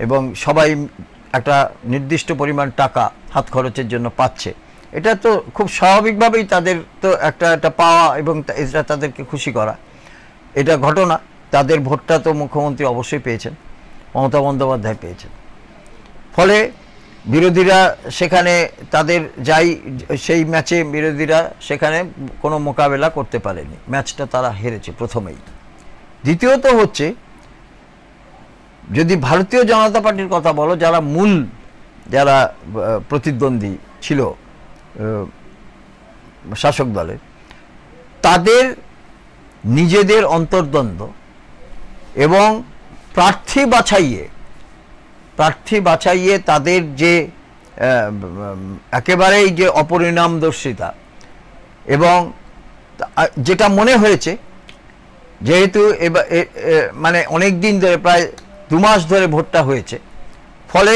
এবং সবাই একটা নির্দিষ্ট পরিমাণ টাকা হাত খরচের জন্য পাচ্ছে, এটা তো খুব স্বাভাবিকভাবেই তাদের তো একটা পাওয়া, এবং এটা তাদেরকে খুশি করা, এটা ঘটনা। তাদের ভোটটা তো মুখ্যমন্ত্রী অবশ্যই পেয়েছেন, মমতা বন্দ্যোপাধ্যায় পেয়েছেন। ফলে বিরোধীরা সেখানে তাদের সেই ম্যাচে বিরোধীরা সেখানে কোনো মোকাবেলা করতে পারেনি, ম্যাচটা তারা হেরেছে প্রথমেই। দ্বিতীয়ত হচ্ছে, যদি ভারতীয় জনতা পার্টির কথা বলো, যারা প্রতিদ্বন্দ্বী ছিল শাসক দলের, তাদের নিজেদের অন্তর্দ্বন্দ্ব এবং প্রার্থী বাছাইয়ে তাদের যে একেবারেই যে অপরিণামদর্শিতা, এবং যেটা মনে হয়েছে, যেহেতু মানে অনেক দিন ধরে, প্রায় 2 মাস ধরে ভোটটা হয়েছে, ফলে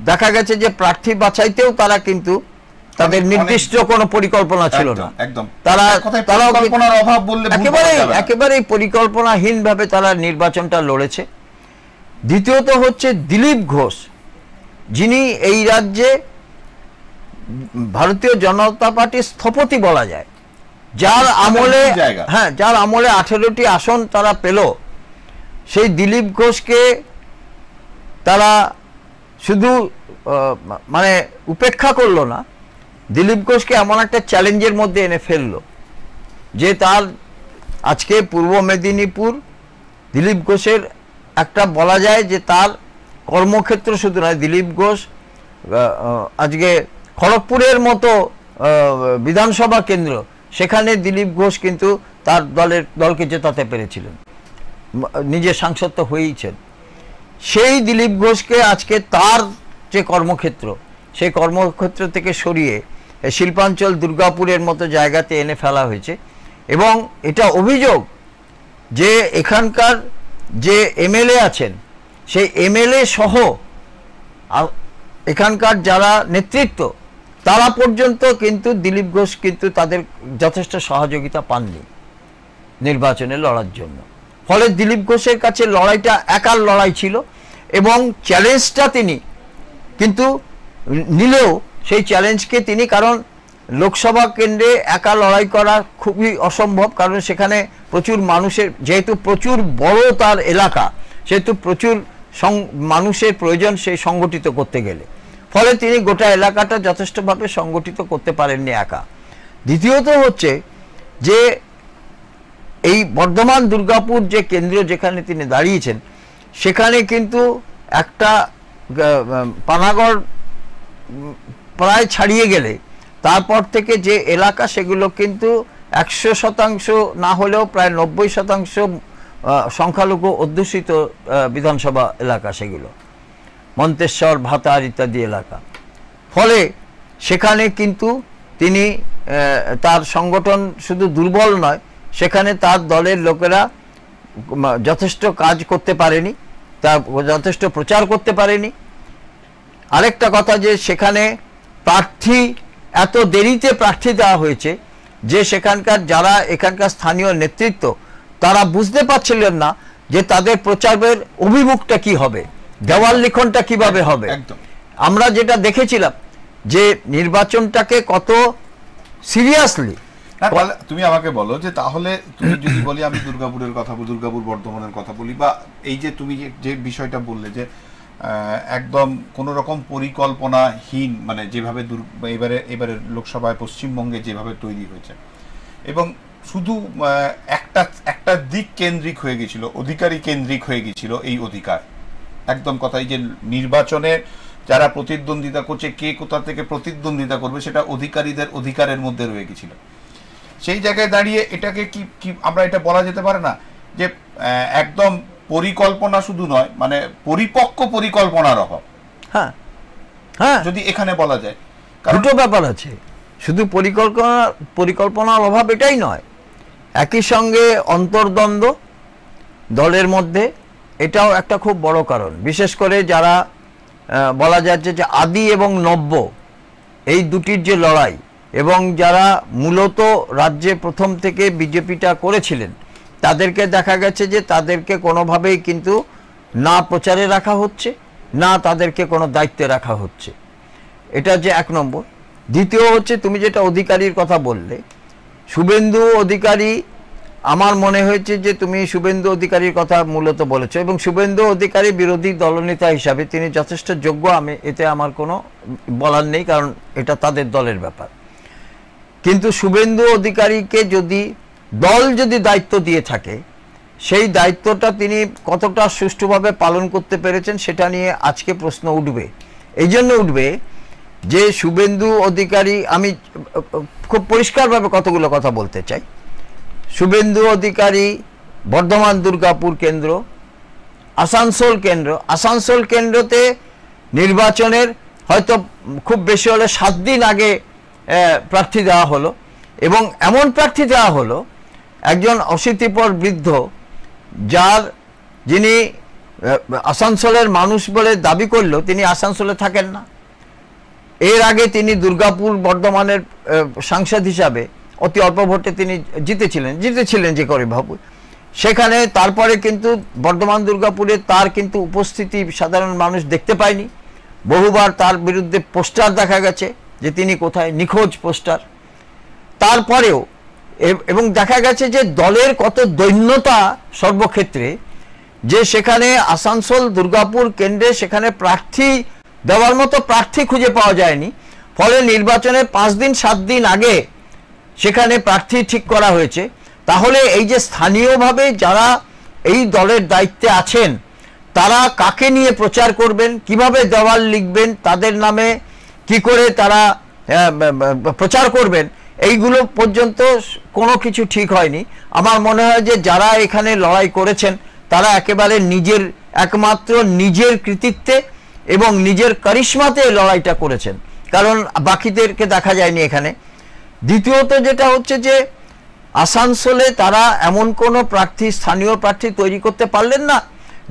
দেখা গেছে যে প্রার্থী বাছাইতেও তারা কিন্তু তাদের নির্দিষ্ট কোনো পরিকল্পনা ছিল না। তারা একেবারেই পরিকল্পনাহীনভাবে তারা নির্বাচনটা লড়েছে। দ্বিতীয়ত হচ্ছে দিলীপ ঘোষ, যিনি এই রাজ্যে ভারতীয় জনতা পার্টির স্থপতি বলা যায়, যার আমলে 18টি আসন তারা পেল, সেই দিলীপ ঘোষকে তারা শুধু মানে উপেক্ষা করলো না, দিলীপ ঘোষকে এমন একটা চ্যালেঞ্জের মধ্যে এনে ফেললো যে তার আজকে পূর্ব মেদিনীপুর দিলীপ ঘোষের একটা বলা যায় যে তার কর্মক্ষেত্র শুধু নয়, দিলীপ ঘোষ আজকে খড়গপুরের মতো বিধানসভা কেন্দ্র, সেখানে দিলীপ ঘোষ কিন্তু তার দলকে জেতাতে পেরেছিলেন, নিজে সাংসদ তো হয়েইছেন। সেই দিলীপ ঘোষকে আজকে তার যে কর্মক্ষেত্র, সেই কর্মক্ষেত্র থেকে সরিয়ে শিল্পাঞ্চল দুর্গাপুরের মতো জায়গাতে এনে ফেলা হয়েছে। এবং এটা অভিযোগ যে এখানকার যে এমএলএ আছেন, সেই এমএলএ সহ এখানকার যারা নেতৃত্ব, তারা পর্যন্ত কিন্তু দিলীপ ঘোষ কিন্তু তাদের যথেষ্ট সহযোগিতা পাননি নির্বাচনে লড়ার জন্য। ফলে দিলীপ ঘোষের কাছে লড়াইটা একার লড়াই ছিল, এবং চ্যালেঞ্জটা তিনি কিন্তু নিলেও সেই চ্যালেঞ্জকে তিনি, কারণ লোকসভা কেন্দ্রে একা লড়াই করা খুবই অসম্ভব, কারণ সেখানে প্রচুর মানুষের, যেহেতু প্রচুর বড় তার এলাকা, সেহেতু প্রচুর মানুষের প্রয়োজন সেই সংগঠিত করতে গেলে, ফলে তিনি গোটা এলাকাটা যথেষ্টভাবে সংগঠিত করতে পারেননি একা। দ্বিতীয়ত হচ্ছে যে এই বর্ধমান দুর্গাপুর যে কেন্দ্র যেখানে তিনি দাঁড়িয়েছেন, সেখানে কিন্তু একটা পানাগড় প্রায় ছাড়িয়ে গেলে তারপর থেকে যে এলাকা, সেগুলো কিন্তু 100% না হলেও প্রায় 90% সংখ্যালঘু অধ্যুষিত বিধানসভা এলাকা, সেগুলো মন্তেশ্বর, ভাতার ইত্যাদি এলাকা। ফলে সেখানে কিন্তু তিনি তার সংগঠন শুধু দুর্বল নয়, সেখানে তার দলের লোকেরা যথেষ্ট কাজ করতে পারেনি, তা যথেষ্ট প্রচার করতে পারেনি। আরেকটা কথা যে সেখানে প্রার্থী এত দেরিতে প্রার্থী দেওয়া হয়েছে যে সেখানকার যারা এখানকার স্থানীয় নেতৃত্ব, তারা বুঝতে পারছিলেন না যে তাদের প্রচারের অভিমুখটা কি হবে, দেওয়াল লিখনটা কিভাবে হবে। আমরা যেটা দেখেছিলাম যে নির্বাচনটাকে কত সিরিয়াসলি। তুমি আমাকে বলো যে তাহলে তুমি যদি বলি, আমি দুর্গাপুরের কথা, দুর্গাপুর বর্ধমানের কথা বলি, বা এই যে তুমি যে বিষয়টা বললে যে একদম কোনো রকম পরিকল্পনাহীন, মানে যেভাবে এবারে লোকসভায় পশ্চিমবঙ্গে যেভাবে তৈরি হয়েছে, এবং শুধু একটা দিক কেন্দ্রিক হয়ে গেছিল, অধিকারী কেন্দ্রিক হয়ে গেছিল এই অধিকার। একদম কথাই যে নির্বাচনে যারা প্রতিদ্বন্দ্বিতা করছে, কে কোথা থেকে প্রতিদ্বন্দ্বিতা করবে, সেটা অধিকারীদের অধিকারের মধ্যে রয়ে গেছিল। সেই জায়গায় দাঁড়িয়ে এটাকে কি আমরা এটা বলা যেতে পারে না যে একদম পরিকল্পনা শুধু নয়, মানে পরিপক্ক পরিকল্পনার অভাব, হ্যাঁ হ্যাঁ, যদি এখানে বলা যায়। দুটো ব্যাপার আছে, শুধু পরিকল্পনার অভাব এটাই নয়, একই সঙ্গে অন্তর্দ্বন্দ্ব দলের মধ্যে, এটাও একটা খুব বড় কারণ। বিশেষ করে যারা বলা যাচ্ছে যে আদি এবং নব্য এই দুটির যে লড়াই, এবং যারা মূলত রাজ্যে প্রথম থেকে বিজেপিটা করেছিলেন, তাদেরকে দেখা গেছে যে তাদেরকে কোনোভাবেই কিন্তু না প্রচারে রাখা হচ্ছে, না তাদেরকে কোনো দায়িত্বে রাখা হচ্ছে। এটা যে এক নম্বর। দ্বিতীয় হচ্ছে, তুমি যেটা অধিকারীর কথা বললে, শুভেন্দু অধিকারী, আমার মনে হয়েছে যে তুমি শুভেন্দু অধিকারীর কথা মূলত বলেছো, এবং শুভেন্দু অধিকারী বিরোধী দলনেতা হিসাবে তিনি যথেষ্ট যোগ্য, আমি এতে আমার কোনো বলার নেই, কারণ এটা তাদের দলের ব্যাপার। কিন্তু শুভেন্দু অধিকারীকে দল যদি দায়িত্ব দিয়ে থাকে, সেই দায়িত্বটা তিনি কতটা সুষ্ঠুভাবে পালন করতে পেরেছেন সেটা নিয়ে আজকে প্রশ্ন উঠবে। এই জন্য উঠবে যে শুভেন্দু অধিকারী, আমি খুব পরিষ্কারভাবে কতগুলো কথা বলতে চাই। শুভেন্দু অধিকারী বর্ধমান দুর্গাপুর কেন্দ্র, আসানসোল কেন্দ্রতে নির্বাচনের হয়তো খুব বেশি হলে 7 দিন আগে প্রার্থী দেওয়া হলো, এবং এমন প্রার্থী দেওয়া হলো একজন অশীতিপর বৃদ্ধ, যিনি আসানসোলের মানুষ বলে দাবি করলেও তিনি আসানসোলে থাকেন না। এর আগে তিনি দুর্গাপুর বর্ধমানের সাংসদ হিসাবে অতি অল্প ভোটে তিনি জিতেছিলেন যে করে ভাবু সেখানে। তারপরে কিন্তু বর্ধমান দুর্গাপুরে তার কিন্তু উপস্থিতি সাধারণ মানুষ দেখতে পায়নি। বহুবার তার বিরুদ্ধে পোস্টার দেখা গেছে যে তিনি কোথায়, নিখোঁজ পোস্টার। তারপরেও এবং দেখা গেছে যে দলের কত দৈন্যতা সর্বক্ষেত্রে, যে সেখানে আসানসোল দুর্গাপুর কেন্দ্রে সেখানে প্রার্থী দেওয়ার মতো প্রার্থী খুঁজে পাওয়া যায়নি। ফলে নির্বাচনের 5 দিন 7 দিন আগে সেখানে প্রার্থী ঠিক করা হয়েছে। তাহলে এই যে স্থানীয়ভাবে যারা এই দলের দায়িত্বে আছেন, তারা কাকে নিয়ে প্রচার করবেন, কিভাবে দেওয়াল লিখবেন, তাদের নামে কি করে তারা প্রচার করবেন, এইগুলো পর্যন্ত কোনো কিছু ঠিক হয়নি। আমার মনে হয় যে যারা এখানে লড়াই করেছেন তারা একেবারে একমাত্র নিজের কৃতিত্বে এবং নিজের কারিশমাতে লড়াইটা করেছেন, কারণ বাকিদেরকে দেখা যায়নি এখানে। দ্বিতীয়ত যেটা হচ্ছে যে আসানসোলে তারা এমন কোনো স্থানীয় প্রার্থী তৈরি করতে পারলেন না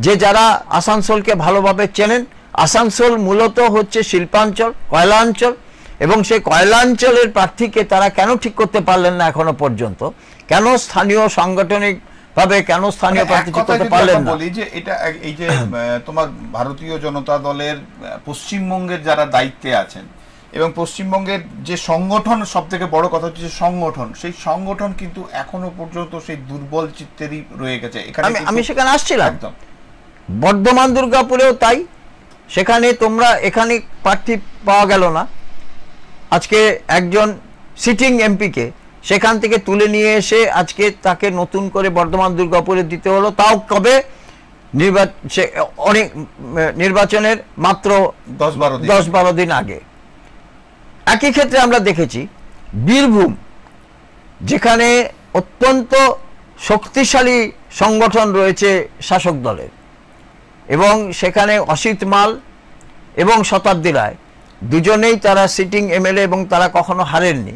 যে যারা আসানসোলকে ভালোভাবে চেনেন। আসানসোল মূলত হচ্ছে শিল্পাঞ্চল, কয়লাঞ্চল, এবং সেই কয়লাঞ্চলের প্রার্থীকে তারা কেন ঠিক করতে পারলেন না এখনো পর্যন্ত? কেন স্থানীয় সাংগঠনিকভাবে কেন স্থানীয় প্রার্থী ঠিক করতে পারলেন না? বলি যে এটা এই যে তোমার ভারতীয় জনতা দলের পশ্চিমবঙ্গের যারা দায়িত্বে আছেন, এবং পশ্চিমবঙ্গের যে সংগঠন, সব থেকে বড় কথা হচ্ছে যে সংগঠন, সেই সংগঠন কিন্তু এখনো পর্যন্ত সেই দুর্বল চিত্তেরই রয়ে গেছে। আমি সেখানে আসছিলাম, বর্ধমান দুর্গাপুরেও তাই। সেখানে এখানে প্রার্থী পাওয়া গেল না। আজকে একজন সিটিং এমপিকে সেখান থেকে তুলে নিয়ে এসে আজকে তাকে নতুন করে বর্ধমান দুর্গাপুরে দিতে হলো, তাও কবে? নির্বাচনের মাত্র 10-12 দিন আগে। একই ক্ষেত্রে আমরা দেখেছি বীরভূম, যেখানে অত্যন্ত শক্তিশালী সংগঠন রয়েছে শাসক দলের, এবং সেখানে অসিত মাল এবং শতাব্দী রায় দুজনেই তারা সিটিং এমএলএ, এবং তারা কখনো হারেননি।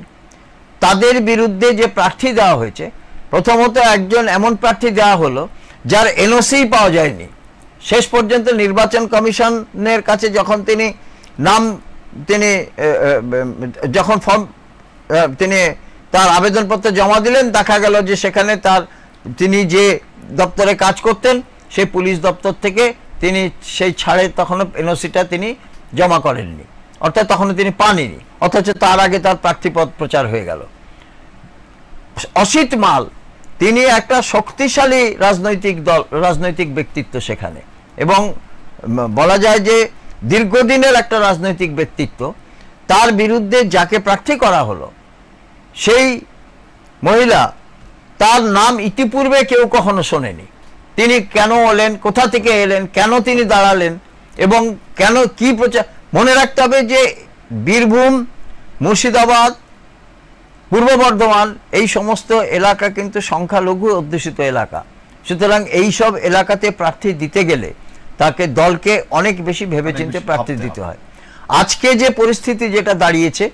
তাদের বিরুদ্ধে যে প্রার্থী দেওয়া হয়েছে, প্রথমত একজন এমন প্রার্থী দেওয়া হলো যার এনওসি পাওয়া যায়নি। শেষ পর্যন্ত নির্বাচন কমিশনের কাছে যখন যখন তার আবেদনপত্র জমা দিলেন, দেখা গেল যে সেখানে তিনি যে দপ্তরে কাজ করতেন সেই পুলিশ দপ্তর থেকে তিনি সেই ছাড়ে তখনও এনওসিটা তিনি জমা করেননি, অর্থাৎ তখনও তিনি পাননি, অথচ তার আগে তার প্রার্থীপদ প্রচার হয়ে গেল। অসিত মাল, তিনি একটা শক্তিশালী রাজনৈতিক ব্যক্তিত্ব সেখানে, এবং বলা যায় যে দীর্ঘদিনের একটা রাজনৈতিক ব্যক্তিত্ব, তার বিরুদ্ধে যাকে প্রার্থী করা হলো সেই মহিলা, তার নাম ইতিপূর্বে কেউ কখনো শোনেনি। তিনি কেন এলেন, কোথা থেকে এলেন, কেন তিনি দাঁড়ালেন এবং কেন কি প্রচার। মনে রাখতে হবে যে বীরভূম, মুর্শিদাবাদ, পূর্ব বর্ধমান এই সমস্ত এলাকা কিন্তু সংখ্যালঘু অধ্যুষিত এলাকা। সুতরাং এই সব এলাকাতে প্রার্থী দিতে গেলে তাকে দলকে অনেক বেশি ভেবেচিন্তে প্রার্থী দিতে হয়। আজকে যে পরিস্থিতি যেটা দাঁড়িয়েছে,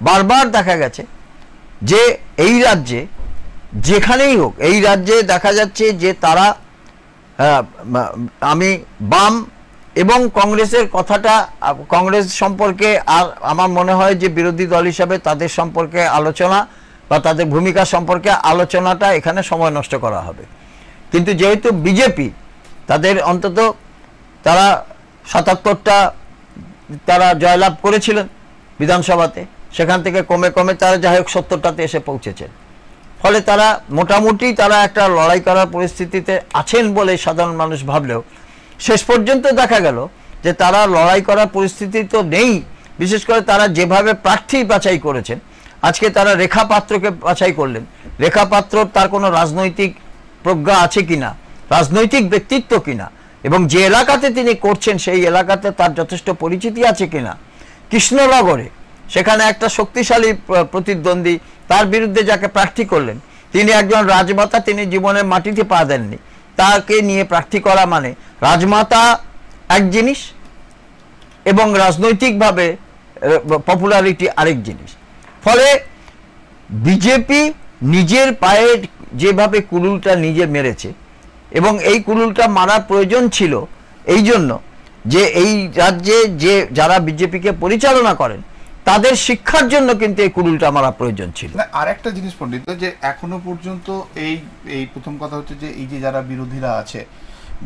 বারবার দেখা গেছে যে এই রাজ্যে যেখানেই হোক, এই রাজ্যে দেখা যাচ্ছে যে তারা আমি বাম এবং কংগ্রেসের কথাটা, কংগ্রেস সম্পর্কে আর আমার মনে হয় যে বিরোধী দল হিসাবে তাদের সম্পর্কে আলোচনা বা তাদের ভূমিকা সম্পর্কে আলোচনাটা এখানে সময় নষ্ট করা হবে। কিন্তু যেহেতু বিজেপি তাদের অন্তত তারা ৭৭টা তারা জয়লাভ করেছিলেন বিধানসভাতে, সেখান থেকে কমে কমে তারা যাই হোক ৭০টাতে এসে পৌঁছেছেন। ফলে তারা মোটামুটি তারা একটা লড়াই করার পরিস্থিতিতে আছেন বলে সাধারণ মানুষ ভাবলেও শেষ পর্যন্ত দেখা গেল যে তারা লড়াই করার পরিস্থিতি তো নেই। বিশেষ করে তারা যেভাবে প্রার্থী বাছাই করেছেন, আজকে তারা রেখা পাত্রকে বাছাই করলেন। রেখা পাত্র তার কোনো রাজনৈতিক প্রজ্ঞা আছে কিনা, রাজনৈতিক ব্যক্তিত্ব কিনা, এবং যে এলাকাতে তিনি করছেন সেই এলাকাতে তার যথেষ্ট পরিচিতি আছে কিনা। কৃষ্ণনগরে সেখানে একটা শক্তিশালী প্রতিদ্বন্দ্বী, তার বিরুদ্ধে যাকে প্রার্থী করলেন তিনি একজন রাজমাতা, তিনি জীবনের মাটিতে পা দেননি, তাকে নিয়ে প্রার্থী করা মানে রাজমাতা এক জিনিস এবং রাজনৈতিকভাবে পপুলারিটি আরেক জিনিস। ফলে বিজেপি নিজের পায়ে যেভাবে কুলুলটা নিজে মেরেছে, এবং এই কুলুলটা মারা প্রয়োজন ছিল এই জন্য যে এই রাজ্যে যে যারা বিজেপিকে পরিচালনা করেন তাদের শিক্ষার জন্য কিন্তু এই কুলুলটা মারা প্রয়োজন ছিল। আর একটা জিনিস পণ্ডিত, যে এখনো পর্যন্ত এই প্রথম কথা হচ্ছে যে এই যে যারা বিরোধীরা আছে,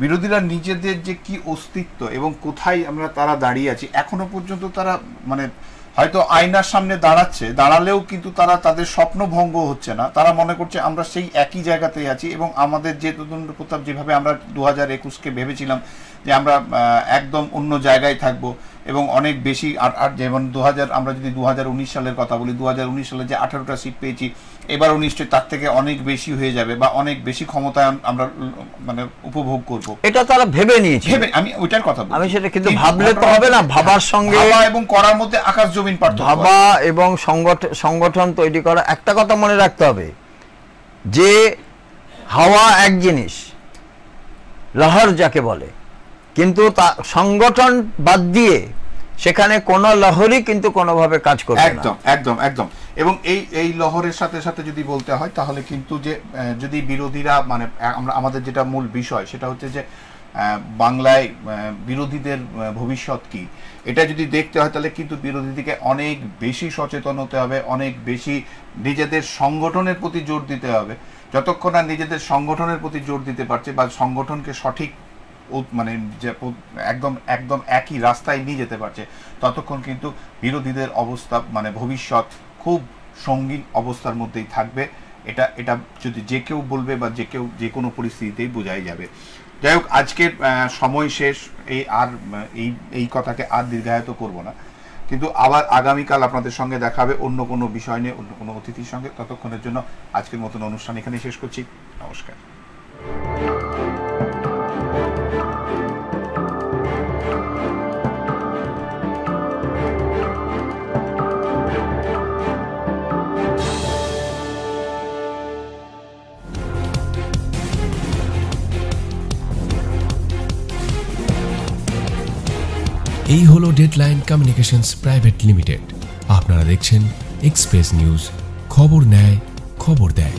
বিরোধীরা নিজেদের যে কি অস্তিত্ব এবং কোথায় আমরা তারা দাঁড়িয়ে আছি, এখনো পর্যন্ত তারা মানে হয়তো আয়নার সামনে দাঁড়াচ্ছে, দাঁড়ালেও কিন্তু তারা তাদের স্বপ্ন ভঙ্গ হচ্ছে না। তারা মনে করছে আমরা সেই একই জায়গাতেই আছি এবং আমাদের যে তদন্ত প্রতাপ যেভাবে আমরা 2021কে ভেবেছিলাম যে আমরা একদম অন্য জায়গায় থাকবো এবং অনেক বেশি, আর যেমন আমরা যদি 2019 সালের কথা বলি, 2019 সালে যে 18টা সিট পেয়েছি, এবারও নিশ্চয়ই তার থেকে অনেক বেশি হয়ে যাবে বা অনেক বেশি ক্ষমতায়ন আমরা মানে উপভোগ করব। এটা তারা ভেবে নিয়েছে, আমি ওইটার কথা বলি। আমি সেটা কিন্তু ভাবলে তো হবে না, ভাবার সঙ্গে এবং করার মধ্যে আকাশ জমিন পার্থক্য। ভাবা এবং সংগঠন তৈরি করা, একটা কথা মনে রাখতে হবে যে হাওয়া এক জিনিস, লহর যাকে বলে, কিন্তু তা সংগঠন বাদ দিয়ে সেখানে কোনো লহরই কিন্তু কোনোভাবে কাজ করবে না। একদম একদম একদম। এবং এই লহরের সাথে সাথে যদি বলতে হয় তাহলে কিন্তু যে যদি বিরোধীরা মানে আমাদের যেটা মূল বিষয় সেটা হচ্ছে যে বাংলায় বিরোধীদের ভবিষ্যৎ কি, এটা যদি দেখতে হয় তাহলে কিন্তু বিরোধীদেরকে অনেক বেশি সচেতন হতে হবে, অনেক বেশি নিজেদের সংগঠনের প্রতি জোর দিতে হবে। যতক্ষণ না নিজেদের সংগঠনের প্রতি জোর দিতে পারছে বা সংগঠনকে সঠিক মানে যে একদম একদম একই রাস্তায় নিয়ে যেতে পারছে, ততক্ষণ কিন্তু বিরোধীদের অবস্থা মানে ভবিষ্যৎ খুব সঙ্গীন অবস্থার মধ্যেই থাকবে। এটা যদি যে কেউ বলবে বা যে কোনো পরিস্থিতিতেই বোঝাই যাবে। যাই হোক, আজকের সময় শেষ, এই কথাকে আর দীর্ঘায়িত করব না, কিন্তু আবার আগামীকাল আপনাদের সঙ্গে দেখা হবে অন্য কোনো বিষয় নিয়ে, অন্য কোনো অতিথির সঙ্গে। ততক্ষণের জন্য আজকের মতন অনুষ্ঠান এখানেই শেষ করছি। নমস্কার। এই হলো ডেডলাইন কমিউনিকেশনস প্রাইভেট লিমিটেড। আপনারা দেখছেন এক্সপ্রেস নিউজ, খবর নেয়, খবর দেয়।